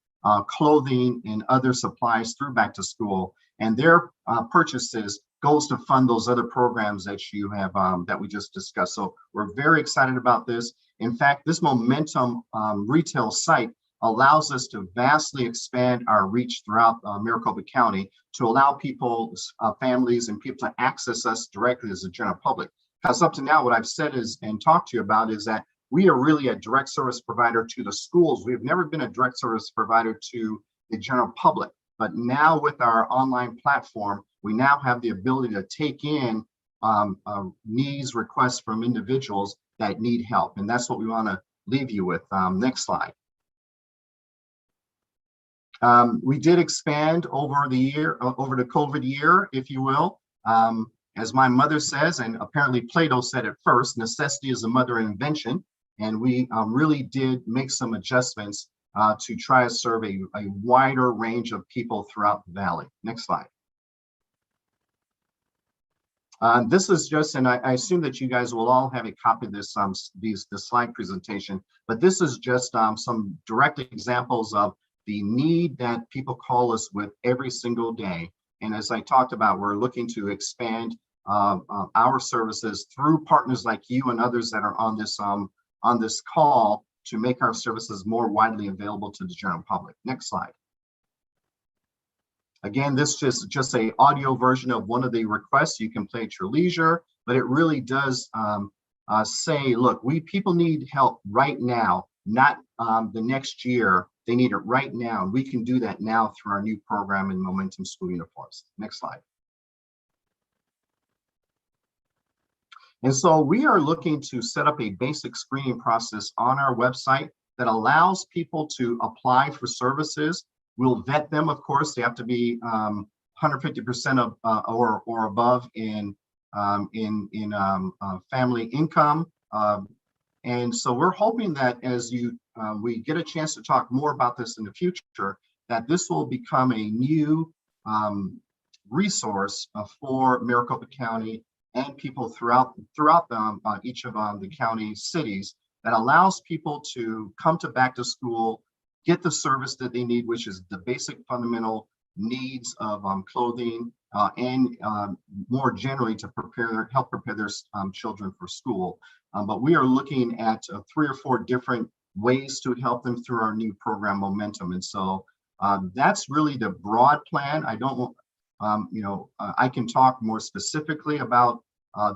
clothing and other supplies through back to school, and their purchases goes to fund those other programs that you have that we just discussed. So we're very excited about this. In fact, this Momentum retail site allows us to vastly expand our reach throughout Maricopa County to allow people, families and people to access us directly as a general public. Because up to now, what I've said is and talked to you about is that we are really a direct service provider to the schools. We've never been a direct service provider to the general public. But now with our online platform, we now have the ability to take in needs, requests from individuals that need help. And that's what we want to leave you with. Next slide. We did expand over the year, over the COVID year, if you will. As my mother says, and apparently Plato said it first, necessity is the mother of invention. And we really did make some adjustments to try to serve a wider range of people throughout the valley. Next slide. This is just, and I assume that you guys will all have a copy of this slide presentation, but this is just some direct examples of the need that people call us with every single day. And as I talked about, we're looking to expand our services through partners like you and others that are on this call to make our services more widely available to the general public. Next slide. Again, this is just a audio version of one of the requests. You can play at your leisure, but it really does say, look, people need help right now, not the next year. They need it right now. And we can do that now through our new program in Momentum School Uniforms. Next slide. And so we are looking to set up a basic screening process on our website that allows people to apply for services. We'll vet them, of course. They have to be 150% of or above in family income. And so we're hoping that as we get a chance to talk more about this in the future, that this will become a new resource for Maricopa County and people throughout each of the county cities, that allows people to come to back to school, get the service that they need, which is the basic fundamental needs of clothing and more generally to help prepare their children for school. But we are looking at 3 or 4 different ways to help them through our new program Momentum. And so that's really the broad plan. I don't, I can talk more specifically about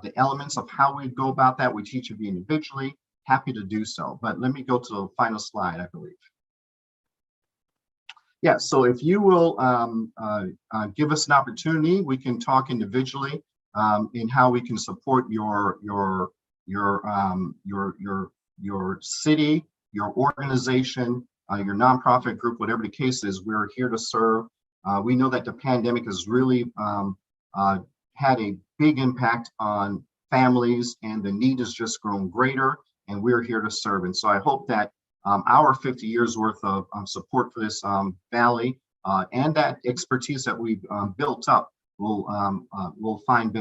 the elements of how we go about that with each of you individually. Happy to do so. But let me go to the final slide, I believe. Yeah, so if you will give us an opportunity, we can talk individually in how we can support your city, your organization, your nonprofit group, whatever the case is. We're here to serve. We know that the pandemic has really had a big impact on families, and the need has just grown greater, and we're here to serve. And so I hope that our 50 years worth of support for this valley and that expertise that we've built up you'll find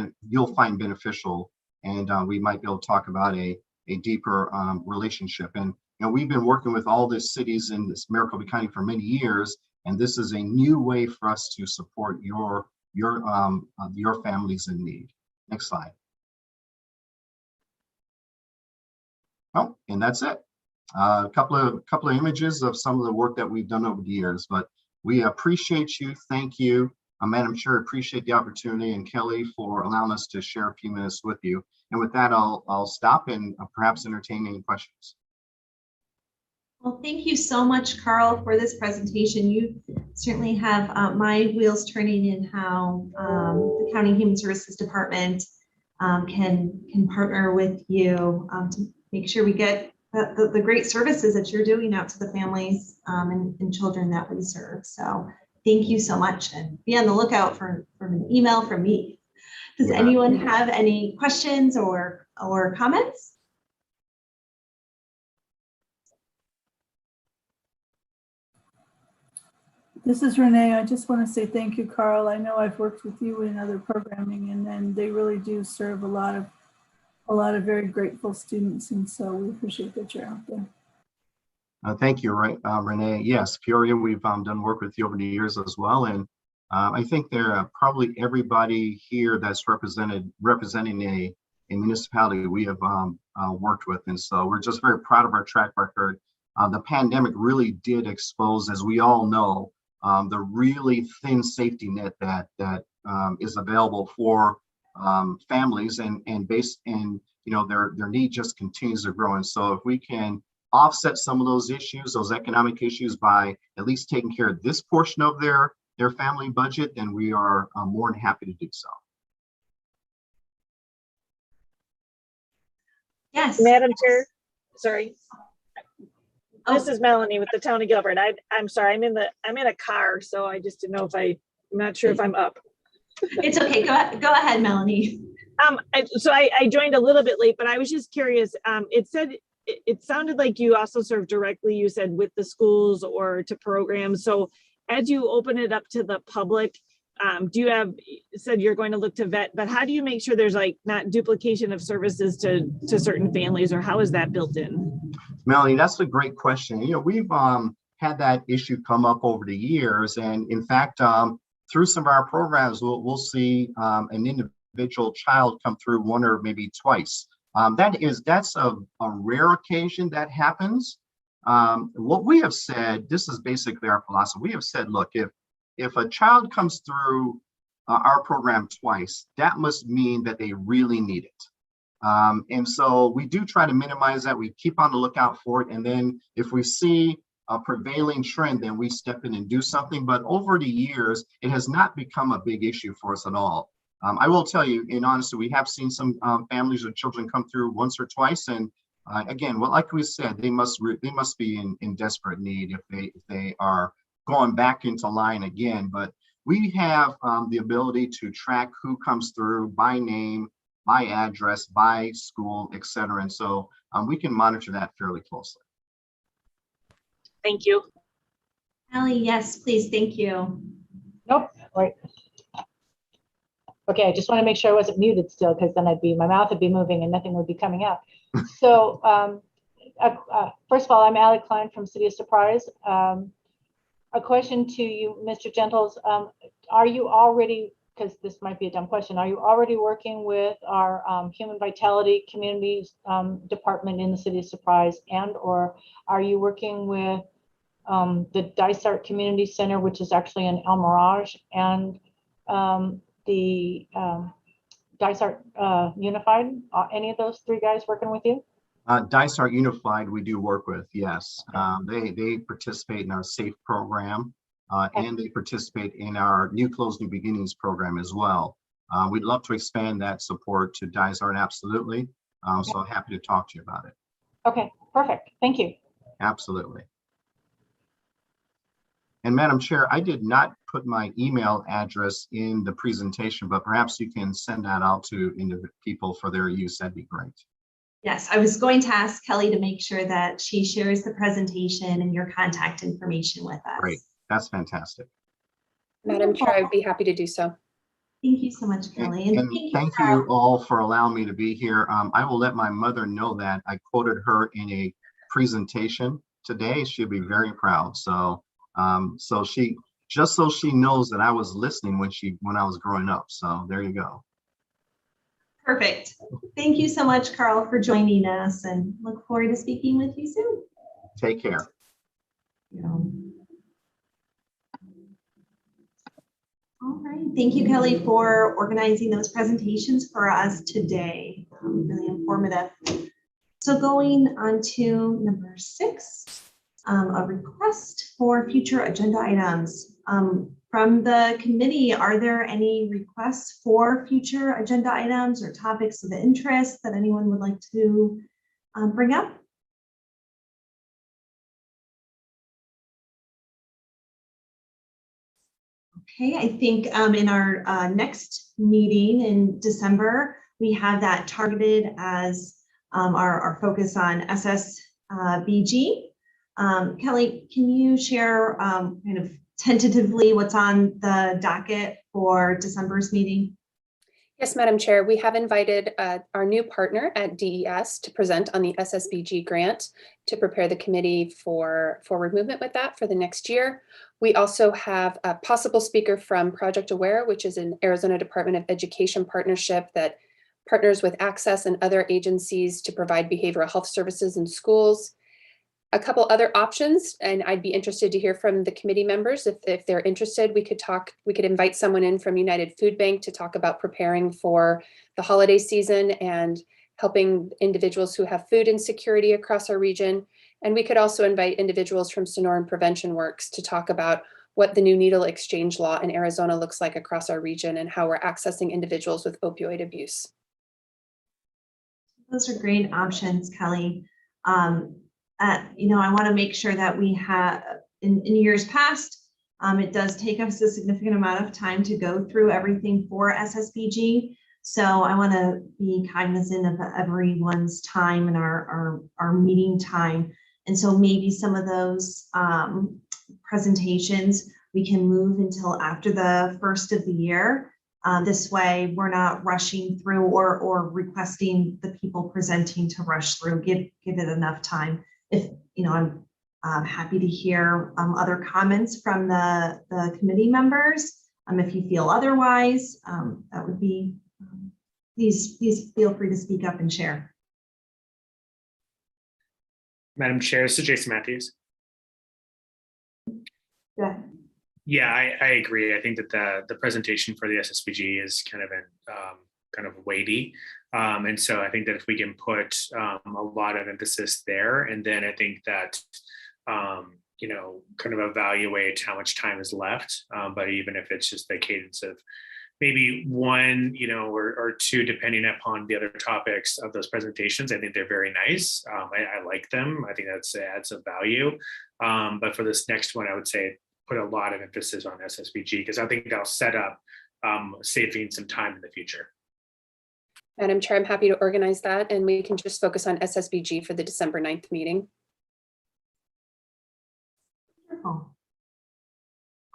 beneficial, and we might be able to talk about a deeper relationship. And we've been working with all the cities in this Maricopa County for many years, and this is a new way for us to support your families in need. Next slide. Oh, and that's it. A couple of images of some of the work that we've done over the years, but we appreciate you. Thank you, Madam Chair. Appreciate the opportunity, and Kelly for allowing us to share a few minutes with you. And with that, I'll stop and perhaps entertain any questions. Well, thank you so much, Carl, for this presentation. You certainly have my wheels turning in how the County Human Services Department can partner with you to make sure we get the great services that you're doing out to the families and children that we serve. So thank you so much, and be on the lookout for an email from me. Does anyone have any questions or comments? This is Renee. I just want to say thank you, Carl. I know I've worked with you in other programming, and they really do serve a lot of very grateful students, and so we appreciate that you're out there. Thank you, Renee. Yes, Peoria, we've done work with you over the years as well, and I think there are probably everybody here that's representing a municipality we have worked with, and so we're just very proud of our track record. The pandemic really did expose, as we all know, the really thin safety net that is available for families, and their need just continues to grow. And so if we can offset some of those issues, those economic issues, by at least taking care of this portion of their family budget, then we are more than happy to do so. Yes. Madam Chair, sorry. This is Melanie with the Town of Gilbert. I'm sorry, I'm in a car, so I just didn't know I'm not sure if I'm up. It's okay. Go ahead, Melanie. So I joined a little bit late, but I was just curious. It sounded like you also serve directly, you said, with the schools or to programs. So as you open it up to the public, you said you're going to look to vet, but how do you make sure there's not duplication of services to certain families, or how is that built in? Melanie, that's a great question. We've had that issue come up over the years, and in fact, through some of our programs, we'll see an individual child come through one or maybe twice. That's a rare occasion that happens. What we have said, this is basically our philosophy. We have said, look, if a child comes through our program twice, that must mean that they really need it. And so we do try to minimize that. We keep on the lookout for it. And then if we see a prevailing trend, then we step in and do something. But over the years, it has not become a big issue for us at all. I will tell you, in honesty, we have seen some families or children come through once or twice. And again, well, like we said, they must be in desperate need if they are going back into line again. But we have the ability to track who comes through by name, by address, by school, et cetera. And so we can monitor that fairly closely. Thank you. Allie, yes, please. Thank you. Nope, wait. Okay, I just want to make sure I wasn't muted still, because then my mouth would be moving and nothing would be coming out. So first of all, I'm Alec Klein from City of Surprise. A question to you, Mr. Gentles. Are you already, because this might be a dumb question, are you already working with our Human Vitality Communities Department in the City of Surprise, and or are you working with the Dysart Community Center, which is actually in El Mirage, and the Dysart Unified? Any of those three guys working with you? Dysart Unified, we do work with, yes. They participate in our SAFE program, and they participate in our New Clothes, New Beginnings program as well. We'd love to expand that support to Dysart, absolutely. So happy to talk to you about it. Okay, perfect. Thank you. Absolutely. And Madam Chair, I did not put my email address in the presentation, but perhaps you can send that out to people for their use. That'd be great. Yes, I was going to ask Kelly to make sure that she shares the presentation and your contact information with us. Great, that's fantastic. Madam Chair, I'd be happy to do so. Thank you so much, Kelly. And thank you all for allowing me to be here. I will let my mother know that I quoted her in a presentation today. She'll be very proud. So, so she knows that I was listening when I was growing up. So there you go. Perfect. Thank you so much, Carl, for joining us, and look forward to speaking with you soon. Take care. All right. Thank you, Kelly, for organizing those presentations for us today. Really informative. So going on to number 6, a request for future agenda items. From the committee, are there any requests for future agenda items or topics of interest that anyone would like to bring up? Okay, I think in our next meeting in December, we have that targeted as our focus on SSBG. Kelly, can you share kind of tentatively what's on the docket for December's meeting? Yes, Madam Chair, we have invited our new partner at DES to present on the SSBG grant to prepare the committee for forward movement with that for the next year. We also have a possible speaker from Project Aware, which is an Arizona Department of Education partnership that partners with Access and other agencies to provide behavioral health services in schools. A couple other options, and I'd be interested to hear from the committee members. If they're interested, we could invite someone in from United Food Bank to talk about preparing for the holiday season and helping individuals who have food insecurity across our region. And we could also invite individuals from Sonoran Prevention Works to talk about what the new needle exchange law in Arizona looks like across our region and how we're accessing individuals with opioid abuse. Those are great options, Kelly. I want to make sure that we have, in years past, it does take us a significant amount of time to go through everything for SSBG. So I want to be cognizant of everyone's time and our meeting time. And so maybe some of those presentations we can move until after the first of the year. This way we're not rushing through or requesting the people presenting to rush through, give it enough time. If, I'm happy to hear other comments from the committee members. If you feel otherwise, that would be, please feel free to speak up and share. Madam Chair, this is Jason Matthews. Go ahead. Yeah, I agree. I think that the presentation for the SSBG is kind of weighty. And so I think that if we can put a lot of emphasis there, and then I think that, kind of evaluate how much time is left. But even if it's just the cadence of maybe one, or two, depending upon the other topics of those presentations, I think they're very nice. I like them. I think that adds a value. But for this next one, I would say put a lot of emphasis on SSBG, because I think that'll set up saving some time in the future. Madam Chair, I'm happy to organize that, and we can just focus on SSBG for the December 9th meeting. Wonderful.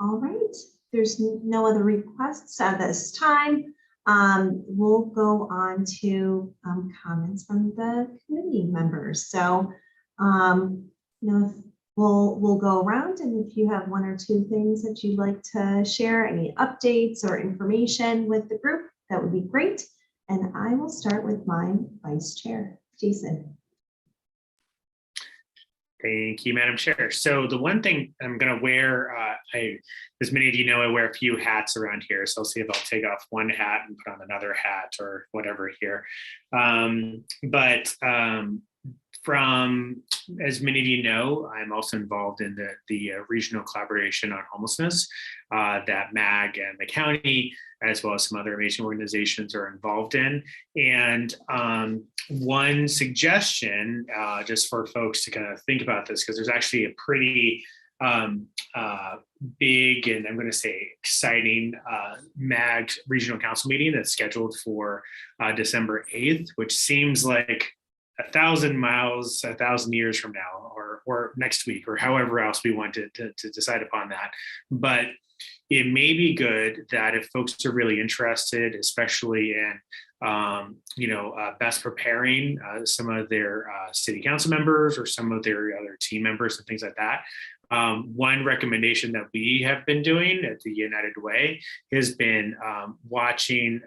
All right, there's no other requests at this time. We'll go on to comments from the committee members. So, we'll go around, and if you have one or two things that you'd like to share, any updates or information with the group, that would be great. And I will start with my vice chair, Jason. Thank you, Madam Chair. So the one thing I'm going to wear, as many of you know, I wear a few hats around here. So I'll see if I'll take off one hat and put on another hat or whatever here. From, as many of you know, I'm also involved in the regional collaboration on homelessness that MAG and the county, as well as some other amazing organizations, are involved in. And one suggestion, just for folks to kind of think about this, because there's actually a pretty big, and I'm going to say exciting, MAG regional council meeting that's scheduled for December 8th, which seems like 1,000 miles, 1,000 years from now, or next week, or however else we want to decide upon that. But it may be good that if folks are really interested, especially in best preparing some of their city council members or some of their other team members and things like that. One recommendation that we have been doing at the United Way has been watching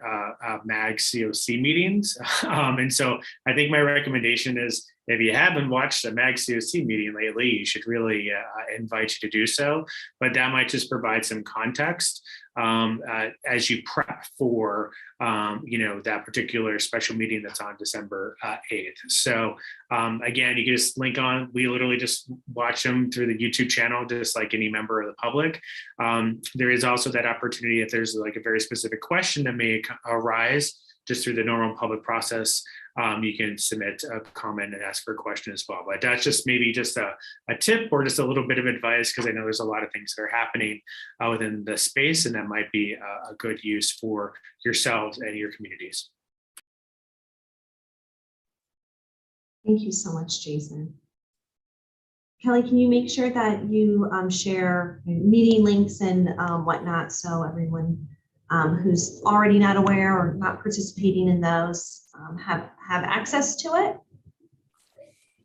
MAG COC meetings. And so I think my recommendation is, if you haven't watched a MAG COC meeting lately, you should really invite you to do so. But that might just provide some context as you prep for that particular special meeting that's on December 8th. So again, you can just link on. We literally just watch them through the YouTube channel, just like any member of the public. There is also that opportunity, if there's like a very specific question that may arise just through the normal public process, you can submit a comment and ask for a question as well. But that's just maybe just a tip or just a little bit of advice, because I know there's a lot of things that are happening within the space, and that might be a good use for yourselves and your communities. Thank you so much, Jason. Kelly, can you make sure that you share meeting links and whatnot, so everyone who's already not aware or not participating in those have access to it?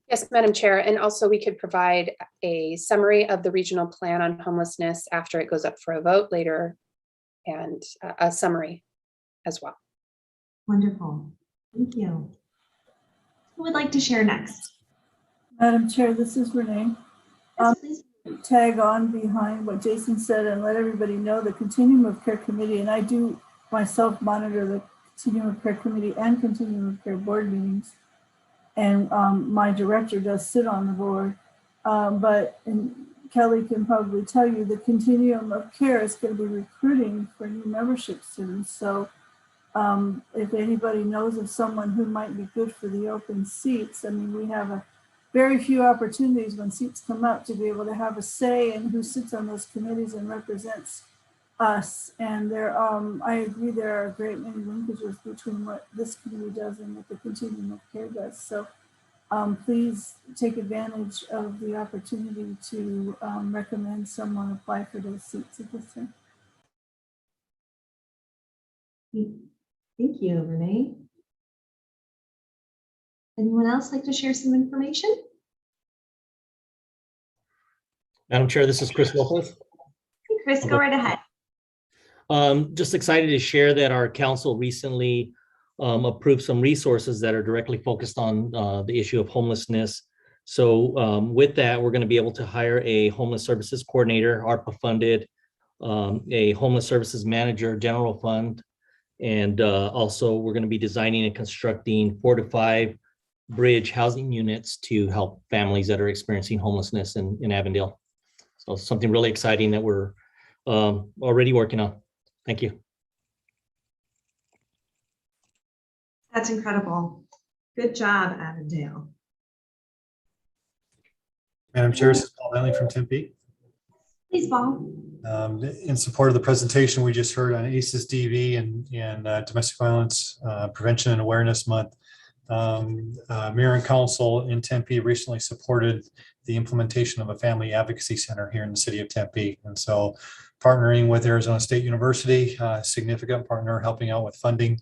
Yes, Madam Chair, and also we could provide a summary of the regional plan on homelessness after it goes up for a vote later, and a summary as well. Wonderful, thank you. Who would like to share next? Madam Chair, this is Renee. Yes, please. Tag on behind what Jason said and let everybody know the Continuum of Care Committee, and I do myself monitor the Continuum of Care Committee and Continuum of Care board meetings, and my director does sit on the board, and Kelly can probably tell you the Continuum of Care is going to be recruiting for new membership soon. So if anybody knows of someone who might be good for the open seats, I mean, we have very few opportunities when seats come up to be able to have a say in who sits on those committees and represents us. And I agree, there are a great many linkages between what this committee does and what the Continuum of Care does. So please take advantage of the opportunity to recommend someone apply for those seats at this time. Thank you, Renee. Anyone else like to share some information? Madam Chair, this is Chris Lopez. Hey, Chris, go right ahead. Just excited to share that our council recently approved some resources that are directly focused on the issue of homelessness. So with that, we're going to be able to hire a homeless services coordinator, ARPA funded, a homeless services manager, general fund, and also we're going to be designing and constructing 4 to 5 bridge housing units to help families that are experiencing homelessness in Avondale. So something really exciting that we're already working on. Thank you. That's incredible. Good job, Avondale. Madam Chair, this is Paul Bentley from Tempe. Please, Paul. In support of the presentation we just heard on ACEs DV and Domestic Violence Prevention and Awareness Month, Mayor and Council in Tempe recently supported the implementation of a family advocacy center here in the city of Tempe. And so partnering with Arizona State University, a significant partner helping out with funding.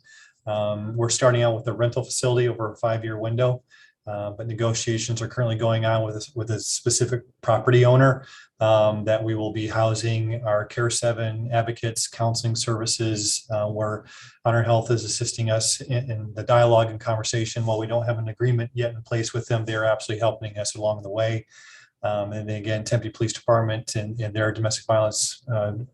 We're starting out with a rental facility over a 5-year window. But negotiations are currently going on with a specific property owner that we will be housing our Care 7 advocates, counseling services, where Honor Health is assisting us in the dialogue and conversation. While we don't have an agreement yet in place with them, they're absolutely helping us along the way. And then again, Tempe Police Department and their domestic violence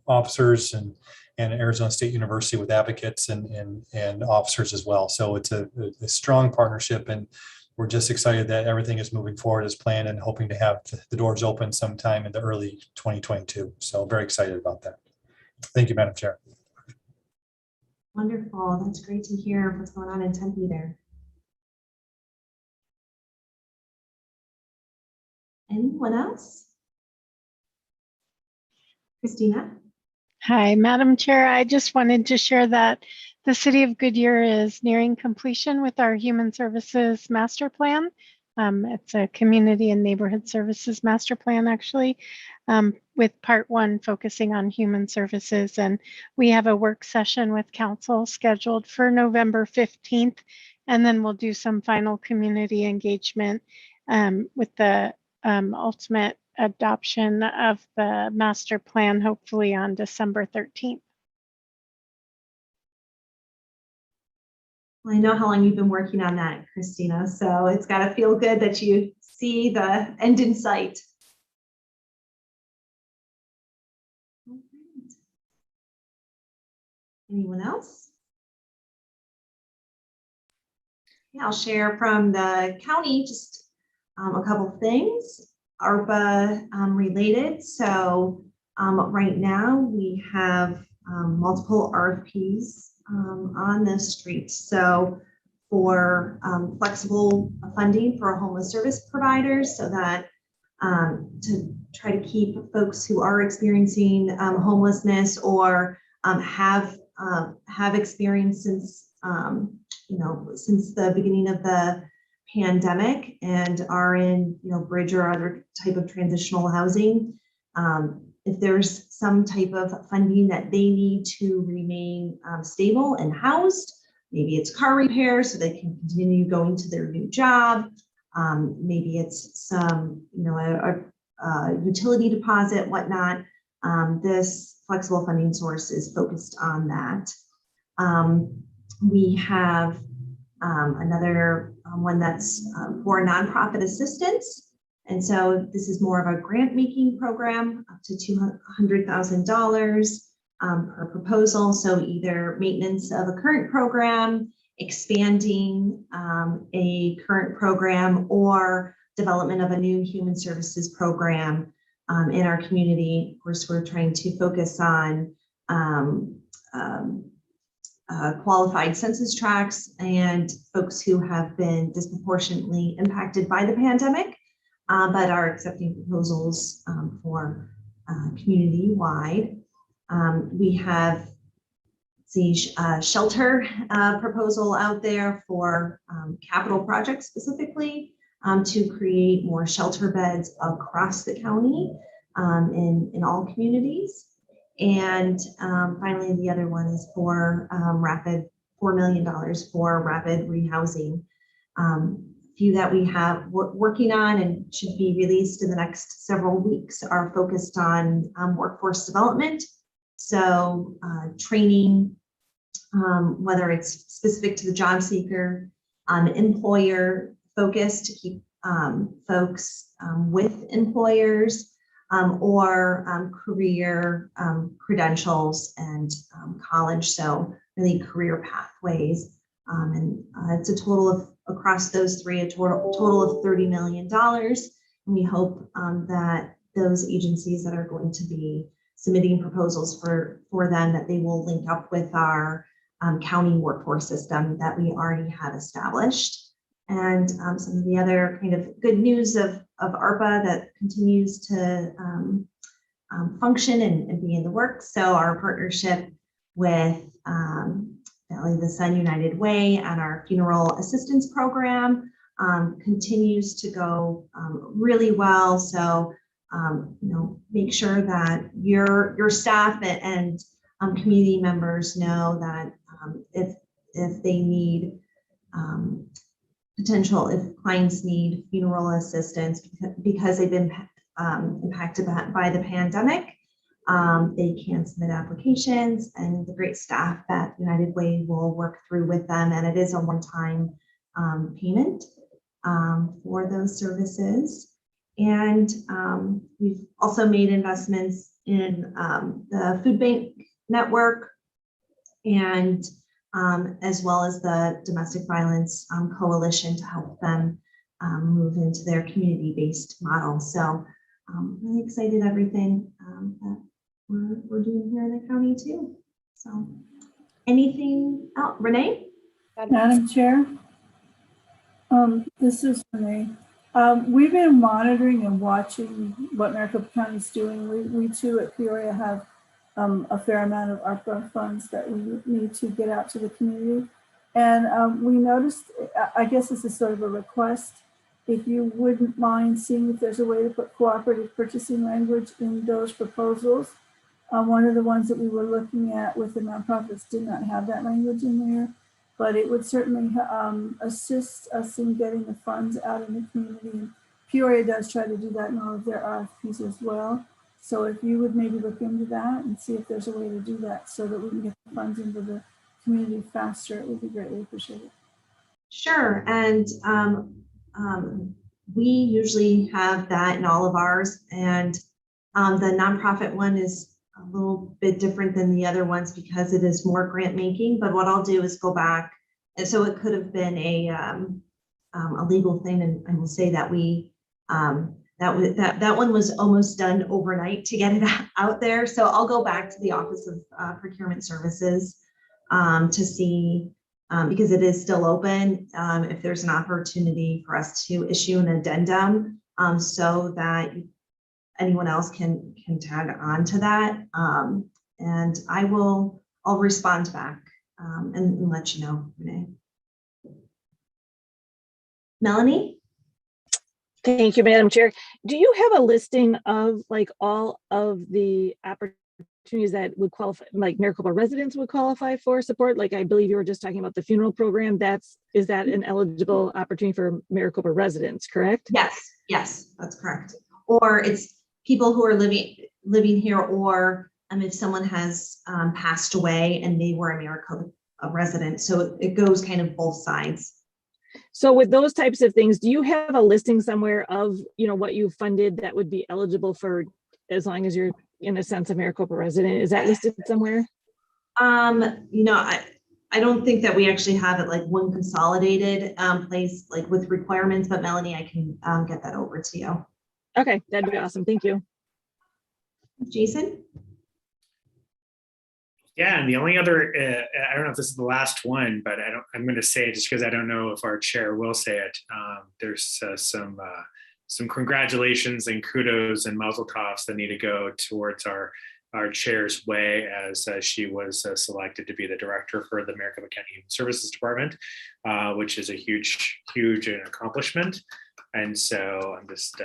officers and Arizona State University with advocates and officers as well. So it's a strong partnership, and we're just excited that everything is moving forward as planned and hoping to have the doors open sometime in the early 2022. So very excited about that. Thank you, Madam Chair. Wonderful. That's great to hear what's going on in Tempe there. Anyone else? Christina? Hi, Madam Chair. I just wanted to share that the City of Goodyear is nearing completion with our Human Services Master Plan. It's a community and neighborhood services master plan, actually, with part 1 focusing on human services. And we have a work session with council scheduled for November 15th. And then we'll do some final community engagement with the ultimate adoption of the master plan, hopefully on December 13th. Well, I know how long you've been working on that, Christina, so it's got to feel good that you see the end in sight. All right. Anyone else? Yeah, I'll share from the county just a couple things, ARPA related. So right now we have multiple RFPs on the street. So for flexible funding for homeless service providers, so that to try to keep folks who are experiencing homelessness or have experienced since since the beginning of the pandemic and are in bridge or other type of transitional housing. If there's some type of funding that they need to remain stable and housed, maybe it's car repair so they can continue going to their new job. Maybe it's some, a utility deposit, whatnot. This flexible funding source is focused on that. We have another one that's for nonprofit assistance. And so this is more of a grant making program up to $200,000 per proposal. So either maintenance of a current program, expanding a current program, or development of a new human services program in our community. Of course, we're trying to focus on qualified census tracts and folks who have been disproportionately impacted by the pandemic, but are accepting proposals for community-wide. We have the shelter proposal out there for capital projects specifically to create more shelter beds across the county in all communities. And finally, the other one is for $4 million for rapid rehousing. Few that we have working on and should be released in the next several weeks are focused on workforce development So training, whether it's specific to the job seeker, employer focus to keep folks with employers, or career credentials and college. So really career pathways. And it's a total of, across those three, a total of $30 million. And we hope that those agencies that are going to be submitting proposals for them, that they will link up with our county workforce system that we already have established. And some of the other kind of good news of ARPA that continues to function and be in the works. So our partnership with Valley of the Sun United Way and our funeral assistance program continues to go really well. So make sure that your staff and community members know that if they need if clients need funeral assistance because they've been impacted by the pandemic, they can submit applications, and the great staff at United Way will work through with them. And it is a one-time payment for those services. And we've also made investments in the food bank network, and as well as the domestic violence coalition to help them move into their community-based model. So really excited everything that we're doing here in the county too. So anything else? Renee? Madam Chair, this is Renee. We've been monitoring and watching what Maricopa County is doing. We too at Peoria have a fair amount of ARPA funds that we need to get out to the community. And we noticed, I guess this is sort of a request, if you wouldn't mind seeing if there's a way to put cooperative purchasing language in those proposals. One of the ones that we were looking at with the nonprofits did not have that language in there, but it would certainly assist us in getting the funds out in the community. And Peoria does try to do that in all of their RFPs as well. So if you would maybe look into that and see if there's a way to do that so that we can get the funds into the community faster, it would be greatly appreciated. Sure. And we usually have that in all of ours. And the nonprofit one is a little bit different than the other ones because it is more grant making. But what I'll do is go back. And so it could have been a legal thing. And I will say that we that one was almost done overnight to get it out there. So I'll go back to the Office of Procurement Services to see, because it is still open, if there's an opportunity for us to issue an addendum so that anyone else can tag on to that. And I'll respond back and let you know, Renee. Melanie? Thank you, Madam Chair. Do you have a listing of like all of the opportunities that would qualify, like Maricopa residents would qualify for support? Like I believe you were just talking about the funeral program. Is that an eligible opportunity for Maricopa residents, correct? Yes, that's correct. Or it's people who are living here, or if someone has passed away and they were a Maricopa resident. So it goes kind of both sides. So with those types of things, do you have a listing somewhere of, what you funded that would be eligible for, as long as you're in a sense a Maricopa resident? Is that listed somewhere? I don't think that we actually have it like one consolidated place, like with requirements, but Melanie, I can get that over to you. Okay, that'd be awesome. Thank you. Jason? Yeah, and the only other, I don't know if this is the last one, but I'm going to say it just because I don't know if our chair will say it. There's some congratulations and kudos and mazel tovs that need to go towards our chair's way, as she was selected to be the director for the Maricopa County Human Services Department, which is a huge accomplishment. And so I'm just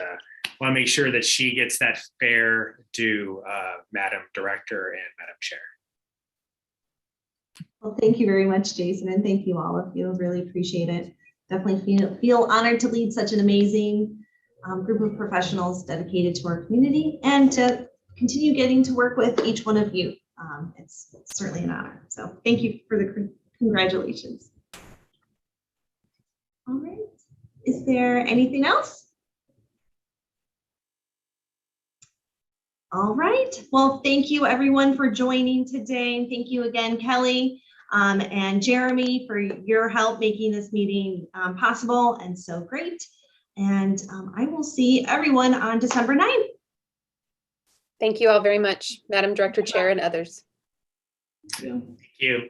want to make sure that she gets that fair due, Madam Director and Madam Chair. Well, thank you very much, Jason, and thank you all of you. Really appreciate it. Definitely feel honored to lead such an amazing group of professionals dedicated to our community and to continue getting to work with each one of you. It's certainly an honor. So thank you for the congratulations. All right. Is there anything else? All right. Well, thank you everyone for joining today. And thank you again, Kelly and Jeremy, for your help making this meeting possible and so great. And I will see everyone on December 9th. Thank you all very much, Madam Director, Chair, and others. Thank you. Thank you.